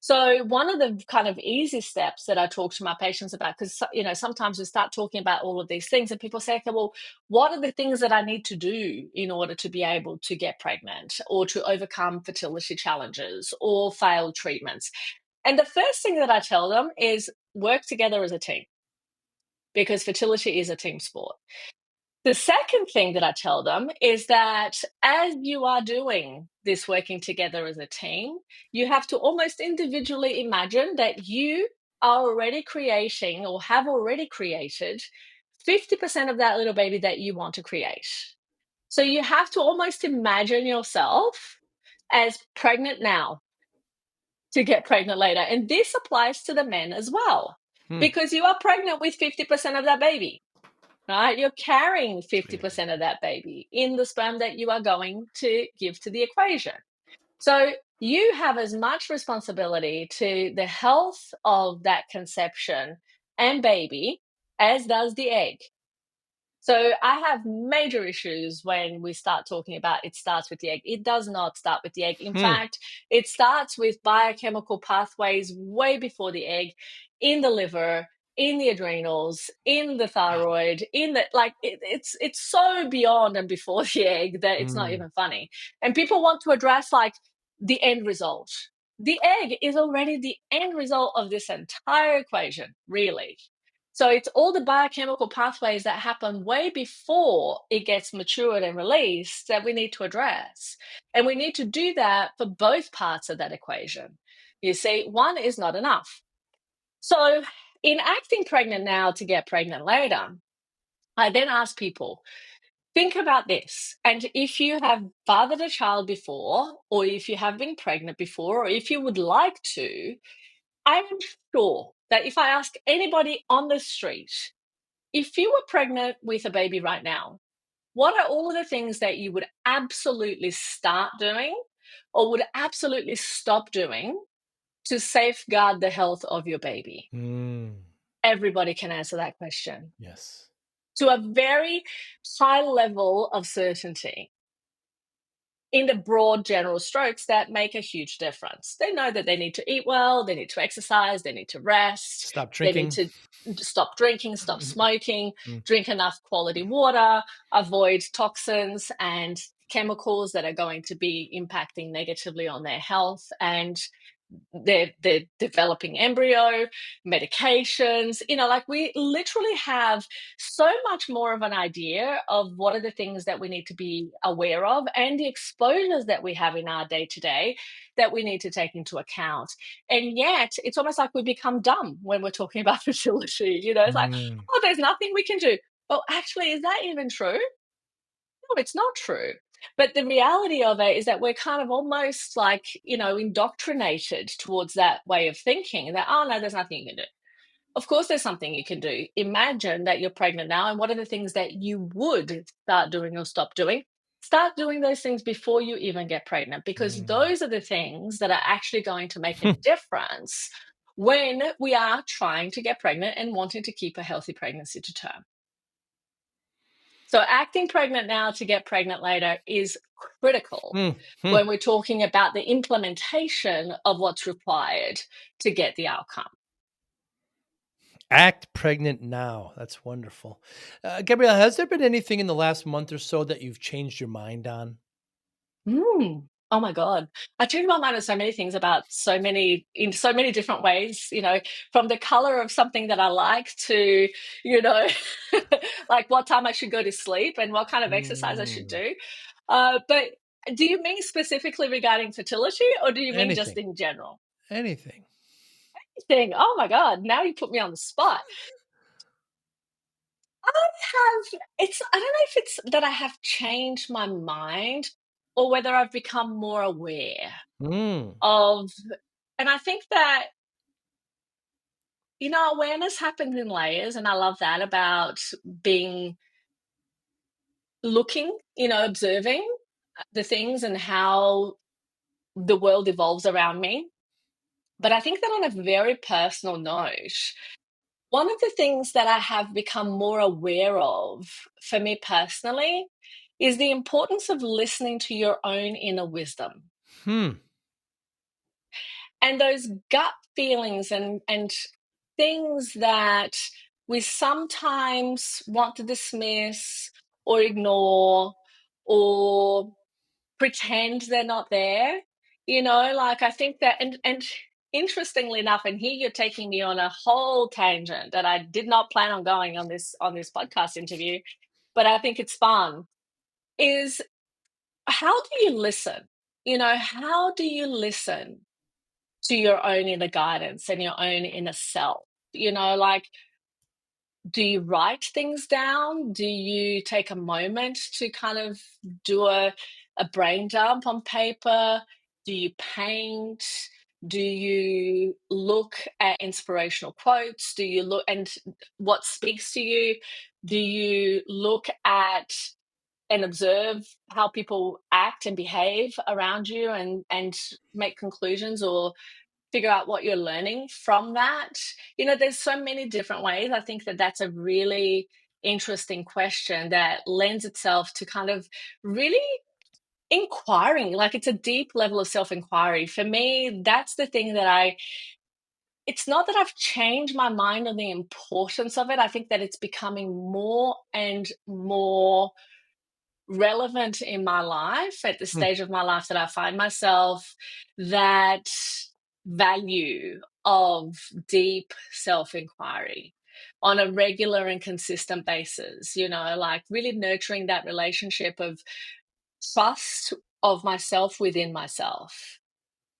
So one of the kind of easy steps that I talk to my patients about, because sometimes we start talking about all of these things and people say, okay, well, what are the things that I need to do in order to be able to get pregnant or to overcome fertility challenges or failed treatments? And the first thing that I tell them is work together as a team, because fertility is a team sport. The second thing that I tell them is that as you are doing this working together as a team, you have to almost individually imagine that you are already creating or have already created 50% of that little baby that you want to create. So you have to almost imagine yourself as pregnant now to get pregnant later. And this applies to the men as well, Hmm. because you are pregnant with 50% of that baby. Right? You're carrying It's really 50% of that baby in the sperm that you are going to give to the equation. So you have as much responsibility to the health of that conception and baby as does the egg. So I have major issues when we start talking about it starts with the egg. It does not start with the egg. In Hmm. fact, it starts with biochemical pathways way before the egg, in the liver, in the adrenals, in the Wow. thyroid, in the it's so beyond and before the egg that it's not Hmm. even funny. And people want to address like the end result. The egg is already the end result of this entire equation, really. So it's all the biochemical pathways that happen way before it gets matured and released that we need to address. And we need to do that for both parts of that equation. You see, one is not enough. So in acting pregnant now to get pregnant later, I then ask people, think about this. And if you have fathered a child before, or if you have been pregnant before, or if you would like to, I'm sure that if I ask anybody on the street, if you were pregnant with a baby right now, what are all of the things that you would absolutely start doing or would absolutely stop doing to safeguard the health of your baby? Hmm. Everybody can answer that question Yes. to a very high level of certainty, in the broad general strokes that make a huge difference. They know that they need to eat well, they need to exercise, they need to rest, Stop they need drinking. to stop drinking, stop smoking, Hmm. drink enough quality water, avoid toxins and chemicals that are going to be impacting negatively on their health and they're developing embryo, medications, like we literally have so much more of an idea of what are the things that we need to be aware of and the exposures that we have in our day to day that we need to take into account. And yet it's almost like we become dumb when we're talking about fertility. It's like, Hmm. oh, there's nothing we can do. Well, actually, is that even true? No, it's not true. But the reality of it is that we're kind of almost like, indoctrinated towards that way of thinking that, oh, no, there's nothing you can do. Of course, there's something you can do. Imagine that you're pregnant now, and what are the things that you would start doing or stop doing? Start doing those things before you even get pregnant, because Hmm. those are the things that are actually going to make a difference when we are trying to get pregnant and wanting to keep a healthy pregnancy to term. So acting pregnant now to get pregnant later is critical Hmm. Hmm. when we're talking about the implementation of what's required to get the outcome. Act pregnant now. That's wonderful. Gabrielle, has there been anything in the last month or so that you've changed your mind on? Mm. Oh my God. I change my mind on so many things about in so many different ways, from the color of something that I like to, you know, like what time I should go to sleep and what kind of exercise I should Mm, do. But do you mean specifically regarding fertility, or do you mean just anything, in general? anything. Thing. Oh my God. Now you put me on the spot. I don't know if it's that I have changed my mind or whether I've become more aware Mm, of, and I think that, awareness happens in layers. And I love that about being looking, observing the things and how the world evolves around me. But I think that on a very personal note, one of the things that I have become more aware of for me personally is the importance of listening to your own inner wisdom hmm, and those gut feelings and things that we sometimes want to dismiss or ignore or pretend they're not there. Like I think that, and interestingly enough, and here you're taking me on a whole tangent that I did not plan on going on this podcast interview, but I think it's fun, is how do you listen? How do you listen to your own inner guidance and your own inner self? Like, do you write things down? Do you take a moment to kind of do a brain dump on paper? Do you paint? Do you look at inspirational quotes? Do you look and what speaks to you? Do you look at and observe how people act and behave around you and make conclusions or figure out what you're learning from that? There's so many different ways. I think that that's a really interesting question that lends itself to kind of really inquiring. Like, it's a deep level of self-inquiry. For me, that's the thing that it's not that I've changed my mind on the importance of it. I think that it's becoming more and more relevant in my life at the hmm, stage of my life that I find myself, that value of deep self inquiry on a regular and consistent basis, like really nurturing that relationship of trust of myself within myself.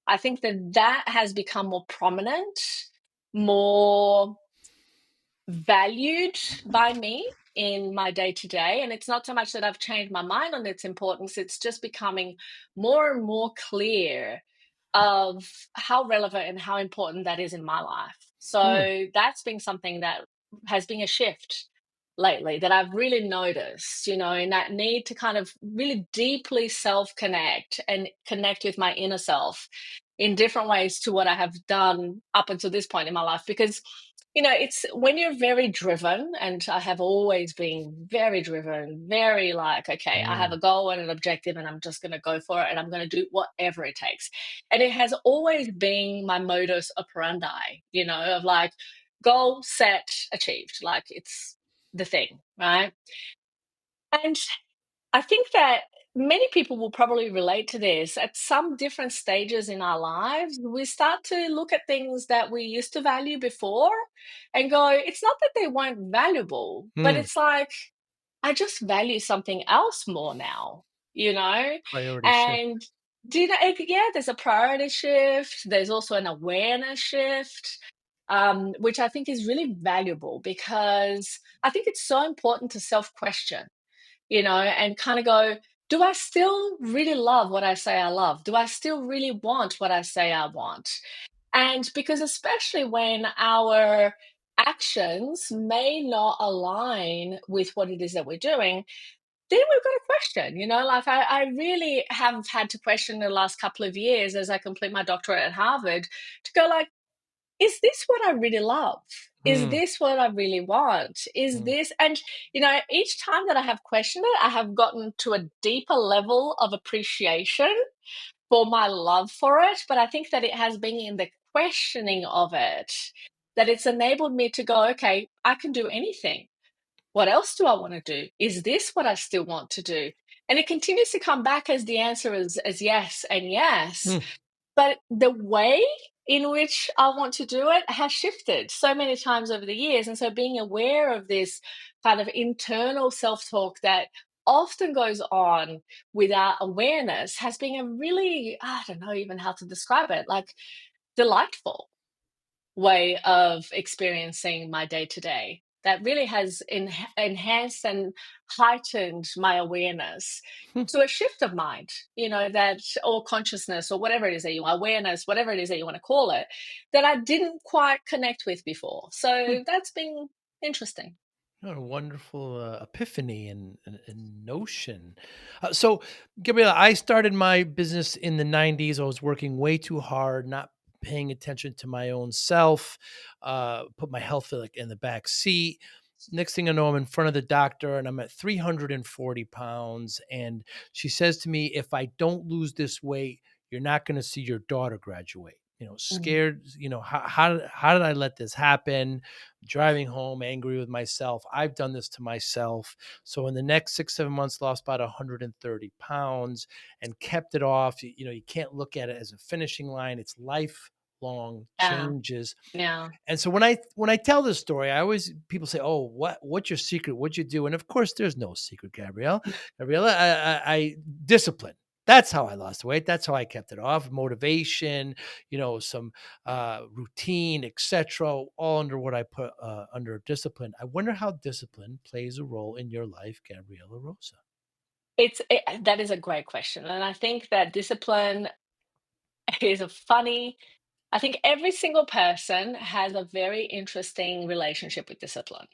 I think that that has become more prominent, more valued by me in my day to day. And it's not so much that I've changed my mind on its importance, it's just becoming more and more clear of how relevant and how important that is in my life. hmm. So that's been something that has been a shift lately that I've really noticed, in that need to kind of really deeply self connect and connect with my inner self in different ways to what I have done up until this point in my life. Because it's when you're very driven, and I have always been very driven, very like, okay, I have Mm. a goal and an objective, and I'm just going to go for it, and I'm going to do whatever it takes. And it has always been my modus operandi, of like, goal set, achieved. Like, it's the thing, right? And I think that many people will probably relate to this. At some different stages in our lives, we start to look at things that we used to value before and go, it's not that they weren't valuable, but Mm. it's like, I just value something else more now, you know? Priority shift. And yeah, there's a priority shift. There's also an awareness shift, which I think is really valuable because I think it's so important to self question, and kind of go, do I still really love what I say I love? Do I still really want what I say I want? And because, especially when our actions may not align with what it is that we're doing, then we've got to question, like I really have had to question the last couple of years as I complete my doctorate at Harvard to go like, is this what I really love? Is Mm, this what I really want? Is mm. this, and each time that I have questioned it, I have gotten to a deeper level of appreciation for my love for it. But I think that it has been in the questioning of it that it's enabled me to go, okay, I can do anything. What else do I want to do? Is this what I still want to do? And it continues to come back as the answer is as yes and yes. Hmm. But the way in which I want to do it has shifted so many times over the years. And so being aware of this kind of internal self-talk that often goes on without awareness has been a really, I don't know even how to describe it, like delightful way of experiencing my day to day that really has enhanced and heightened my awareness Hmm. to a shift of mind, that, or consciousness, or whatever it is that you awareness, whatever it is that you want to call it, that I didn't quite connect with before. Hmm. So that's been interesting. What a wonderful epiphany and notion. So, Gabriela, I started my business in the 90s. I was working way too hard, not paying attention to my own self, put my health like in the back seat. Next thing I know, I'm in front of the doctor and I'm at 340 pounds. And she says to me, if I don't lose this weight, you're not going to see your daughter graduate. Mm. Scared, how did I let this happen? Driving home angry with myself. I've done this to myself. So in the next 6, 7 months, lost about 130 pounds and kept it off. You can't look at it as a finishing line. It's lifelong Yeah, changes. yeah. And so when I tell this story, I always people say, "Oh, what's your secret? What'd you do?" And of course, there's no secret, Gabriela, I discipline. That's how I lost weight. That's how I kept it off. Motivation, some routine, etc. All under what I put under discipline. I wonder how discipline plays a role in your life, Gabriela Rosa. That is a great question, and I think that discipline is a funny. I think every single person has a very interesting relationship with discipline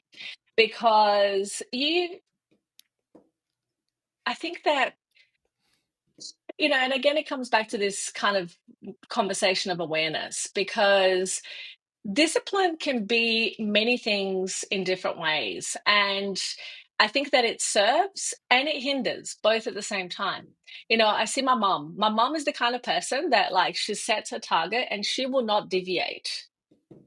because I think that, and again, it comes back to this kind of conversation of awareness because discipline can be many things in different ways. And I think that it serves and it hinders both at the same time. I see my mom. My mom is the kind of person that, like, she sets her target and she will not deviate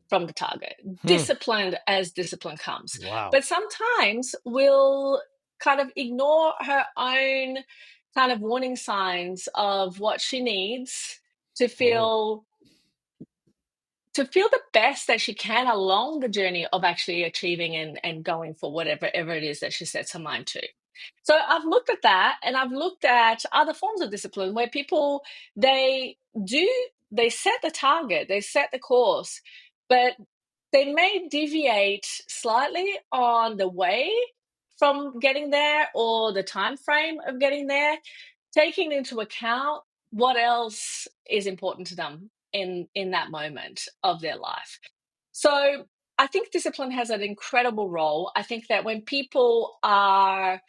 from the target, Hmm. disciplined as discipline comes. Wow. But sometimes we'll kind of ignore her own kind of warning signs of what she needs to Oh. feel to feel the best that she can along the journey of actually achieving and going for whatever ever it is that she sets her mind to. So I've looked at that, and I've looked at other forms of discipline where people, they do they set the target, they set the course, but they may deviate slightly on the way from getting there or the time frame of getting there, taking into account what else is important to them in that moment of their life. So I think discipline has an incredible role. I think that when people are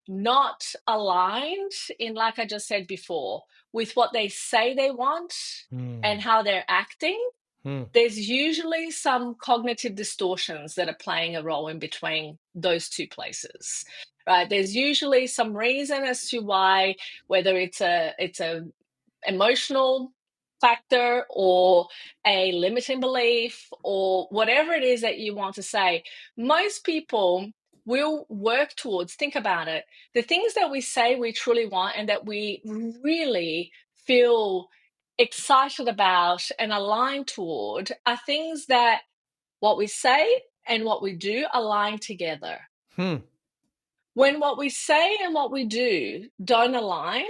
not aligned in, like I just said before, with what they say they want and Hmm. how they're acting, Hmm. there's usually some cognitive distortions that are playing a role in between those two places, right? There's usually some reason as to why, whether it's a emotional factor or a limiting belief or whatever it is that you want to say. Most people will work towards, think about it, the things that we say we truly want and that we really feel excited about and aligned toward are things that what we say and what we do align together. Hmm. When what we say and what we do don't align,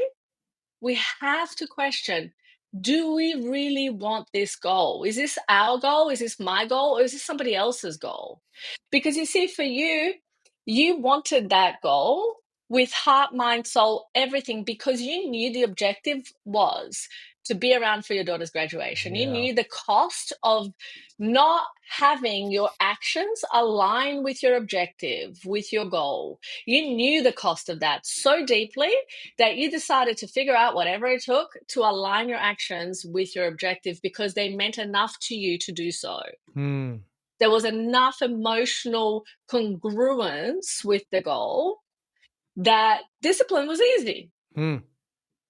we have to question, do we really want this goal? Is this our goal? Is this my goal? Or is this somebody else's goal? Because you see, for you, you wanted that goal with heart, mind, soul, everything, because you knew the objective was to be around for your daughter's graduation. You Yeah. knew the cost of not having your actions align with your objective, with your goal. You knew the cost of that so deeply that you decided to figure out whatever it took to align your actions with your objective because they meant enough to you to do so. Hmm. There was enough emotional congruence with the goal that discipline was easy. Hmm.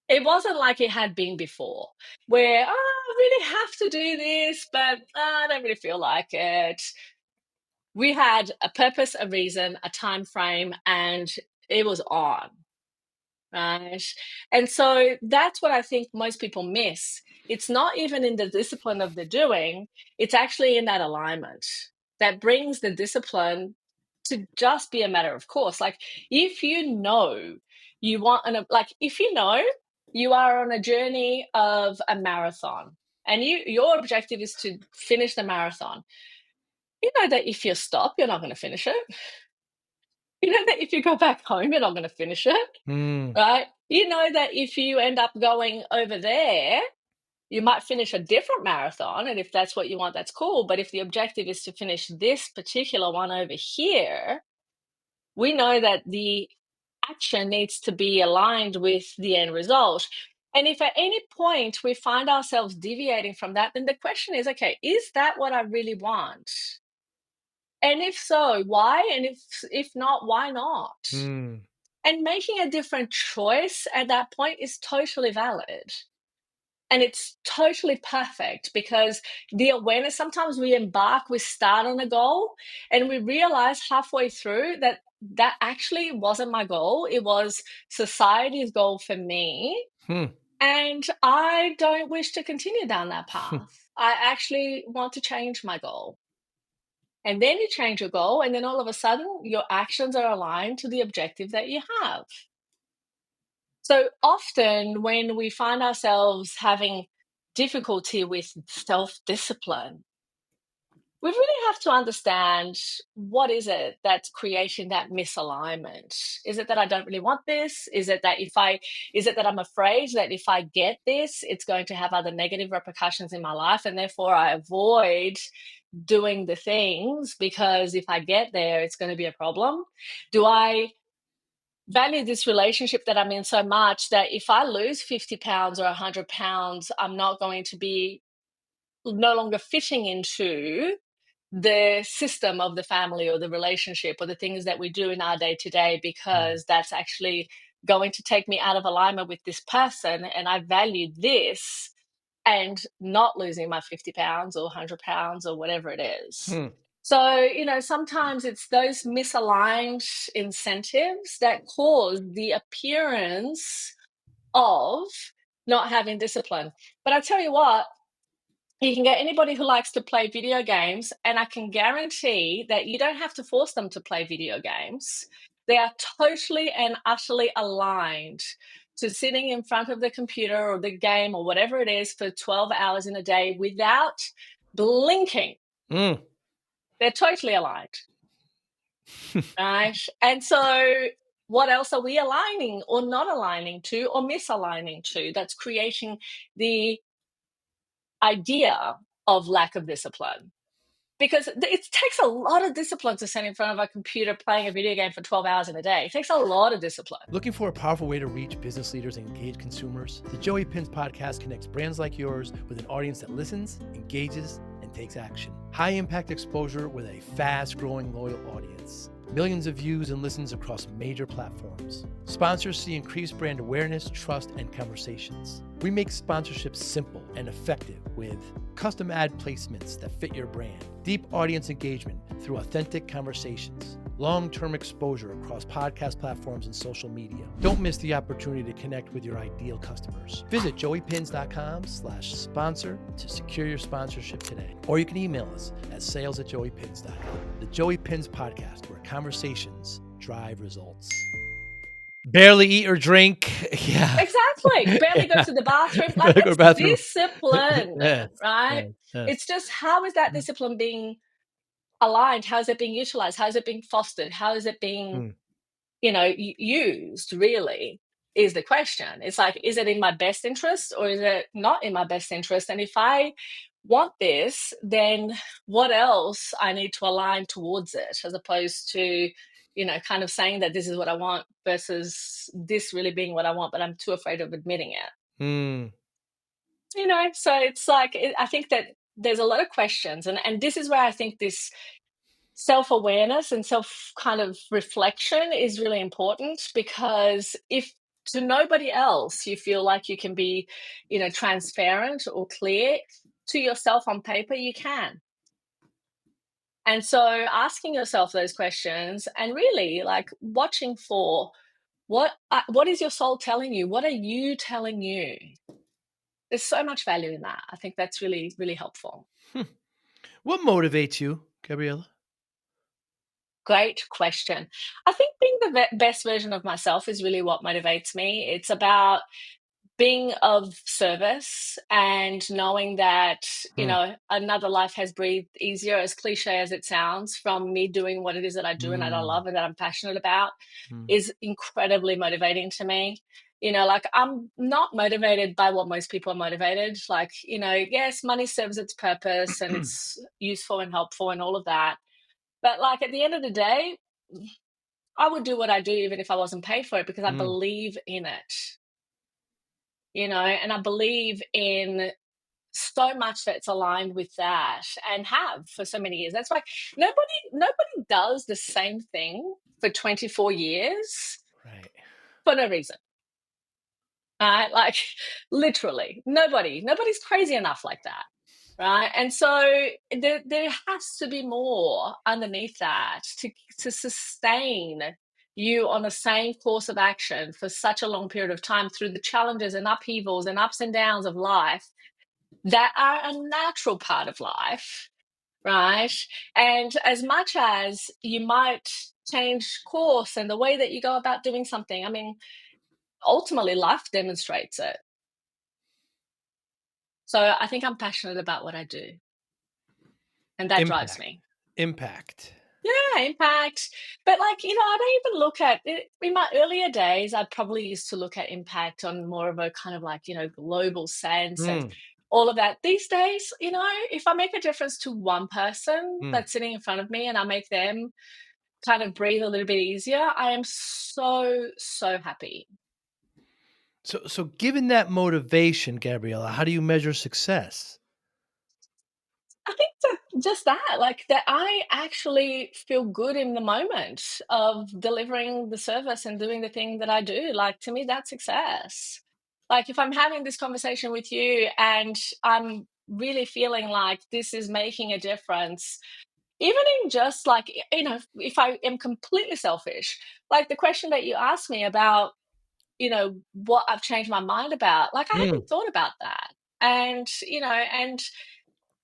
It wasn't like it had been before, where, I really have to do this, but I don't really feel like it. We had a purpose, a reason, a time frame, and it was on. right? And so that's what I think most people miss. It's not even in the discipline of the doing, it's actually in that alignment that brings the discipline to just be a matter of course. Like, if you know you want if you know you are on a journey of a marathon and your objective is to finish the marathon, you know that if you stop, you're not going to finish it. You know that if you go back home, you're not going to finish it, Mm. right? You know that if you end up going over there, you might finish a different marathon. And if that's what you want, that's cool. But if the objective is to finish this particular one over here, we know that the action needs to be aligned with the end result. And if at any point we find ourselves deviating from that, then the question is, okay, is that what I really want? And if so, why? And if not, why not? Mm. And making a different choice at that point is totally valid. And it's totally perfect, because the awareness, sometimes we start on a goal and we realize halfway through that that actually wasn't my goal. It was society's goal for me. Hmm. And I don't wish to continue down that path. I actually want to change my goal. And then you change your goal, and then all of a sudden, your actions are aligned to the objective that you have. So often, when we find ourselves having difficulty with self discipline, we really have to understand, what is it that's creating that misalignment? Is it that I don't really want this? Is it that I'm afraid that if I get this, it's going to have other negative repercussions in my life, and therefore I avoid doing the things because if I get there, it's going to be a problem? Do I value this relationship that I'm in so much that if I lose 50 pounds or 100 pounds, I'm not going to be no longer fitting into the system of the family or the relationship or the things that we do in our day to day, because that's actually going to take me out of alignment with this person, and I value this and not losing my 50 pounds or 100 pounds or whatever it is. Hmm. So, sometimes it's those misaligned incentives that cause the appearance of not having discipline. But I tell you what, you can get anybody who likes to play video games, and I can guarantee that you don't have to force them to play video games. They are totally and utterly aligned to sitting in front of the computer or the game or whatever it is for 12 hours in a day without blinking. Mm. They're totally aligned, right? And so, what else are we aligning or not aligning to or misaligning to that's creating the idea of lack of discipline? Because it takes a lot of discipline to sit in front of a computer playing a video game for 12 hours in a day. It takes a lot of discipline. Looking for a powerful way to reach business leaders and engage consumers? The Joey Pinz podcast connects brands like yours with an audience that listens, engages, and takes action. High impact exposure with a fast growing loyal audience. Millions of views and listens across major platforms. Sponsors see increased brand awareness, trust, and conversations. We make sponsorships simple and effective with custom ad placements that fit your brand, deep audience engagement through authentic conversations, long-term exposure across podcast platforms and social media. Don't miss the opportunity to connect with your ideal customers. Visit joeypins.com/sponsor to secure your sponsorship today. Or you can email us at sales@joeypins.com. The Joey Pinz podcast, where conversations drive results. Barely eat or drink. Yeah. Exactly. Barely go Yeah. to the bathroom. Like, Barely go to that's the bathroom. discipline, Yes. right? Yes. Yes. It's just, how is that discipline being aligned? How is it being utilized? How is it being fostered? How is it being, Mm. used, really, is the question. It's like, is it in my best interest or is it not in my best interest? And if I want this, then what else I need to align towards it, as opposed to, kind of saying that this is what I want versus this really being what I want, but I'm too afraid of admitting it. Mm. So it's like, I think that there's a lot of questions, and this is where I think this self-awareness and self kind of reflection is really important, because if to nobody else you feel like you can be, transparent or clear, to yourself on paper you can. And so asking yourself those questions and really like watching for What is your soul telling you? What are you telling you? There's so much value in that. I think that's really, really helpful. What motivates you, Gabriela? Great question. I think being the best version of myself is really what motivates me. It's about being of service and knowing that, Hmm. another life has breathed easier, as cliche as it sounds, from me doing what it is that I do and that I Mm. love and that I'm passionate about Mm. is incredibly motivating to me. Like I'm not motivated by what most people are motivated. Like, yes, money serves its purpose and it's useful and helpful and all of that. But like at the end of the day, I would do what I do even if I wasn't paid for it because I Mm. believe in it, and I believe in so much that's aligned with that and have for so many years. That's why nobody does the same thing for 24 years Right. for no reason. Right? Like literally nobody's crazy enough like that. Right. And so there has to be more underneath that to sustain you on the same course of action for such a long period of time through the challenges and upheavals and ups and downs of life that are a natural part of life, right? And as much as you might change course and the way that you go about doing something, I mean, ultimately life demonstrates it. So I think I'm passionate about what I do, and that drives Impact. me. Impact. Yeah, impact. But like, I don't even look at it in my earlier days, I probably used to look at impact on more of a kind of like, global sense and Mm. all of that. These days, if I make a difference to one person Mm. that's sitting in front of me and I make them kind of breathe a little bit easier, I am so, so happy. So given that motivation, Gabriela, how do you measure success? I think that just that, like that I actually feel good in the moment of delivering the service and doing the thing that I do. Like to me, that's success. Like if I'm having this conversation with you and I'm really feeling like this is making a difference, even in just like, if I am completely selfish, like the question that you asked me about, what I've changed my mind about, like I Mm. hadn't thought about that. And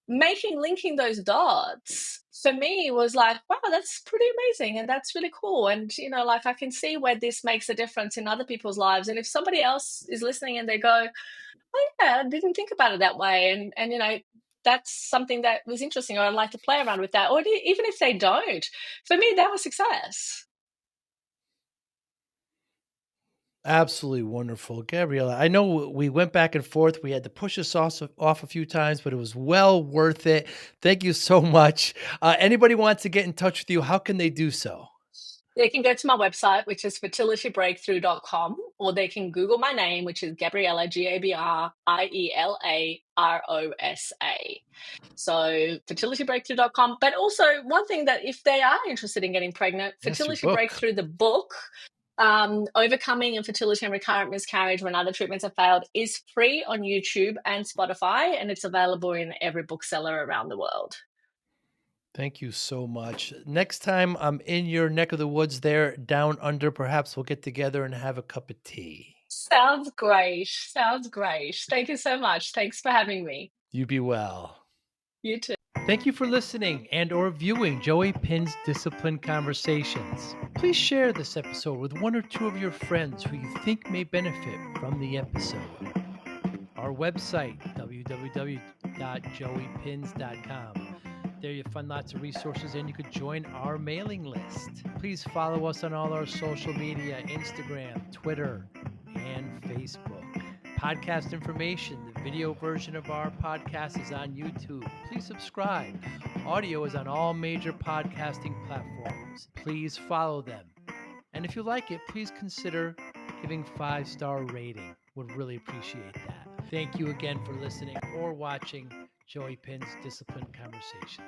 linking those dots for me was like, wow, that's pretty amazing and that's really cool. And like I can see where this makes a difference in other people's lives. And if somebody else is listening and they go, oh yeah, I didn't think about it that way, and that's something that was interesting, or I'd like to play around with that, or even if they don't, for me that was success. Absolutely wonderful. Gabriela, I know we went back and forth. We had to push us off a few times, but it was well worth it. Thank you so much. Anybody wants to get in touch with you, how can they do so? They can go to my website, which is fertilitybreakthrough.com, or they can Google my name, which is Gabriela, Gabrielarosa. So fertilitybreakthrough.com. But also one thing that if they are interested in getting pregnant, Yes, your Fertility book. Breakthrough, the book, Overcoming Infertility and Recurrent Miscarriage When Other Treatments Have Failed, is free on YouTube and Spotify, and it's available in every bookseller around the world. Thank you so much. Next time I'm in your neck of the woods there, down under, perhaps we'll get together and have a cup of tea. Sounds great. Sounds great. Thank you so much. Thanks for having me. You be well. You too. Thank you for listening and or viewing Joey Pinz Discipline Conversations. Please share this episode with one or two of your friends who you think may benefit from the episode. Our website, www.joeypins.com. There you'll find lots of resources and you could join our mailing list. Please follow us on all our social media, Instagram, Twitter, and Facebook. Podcast information, the video version of our podcast is on YouTube. Please subscribe. Audio is on all major podcasting platforms. Please follow them. And if you like it, please consider giving 5-star rating. Would really appreciate that. Thank you again for listening or watching Joey Pin's Discipline Conversations.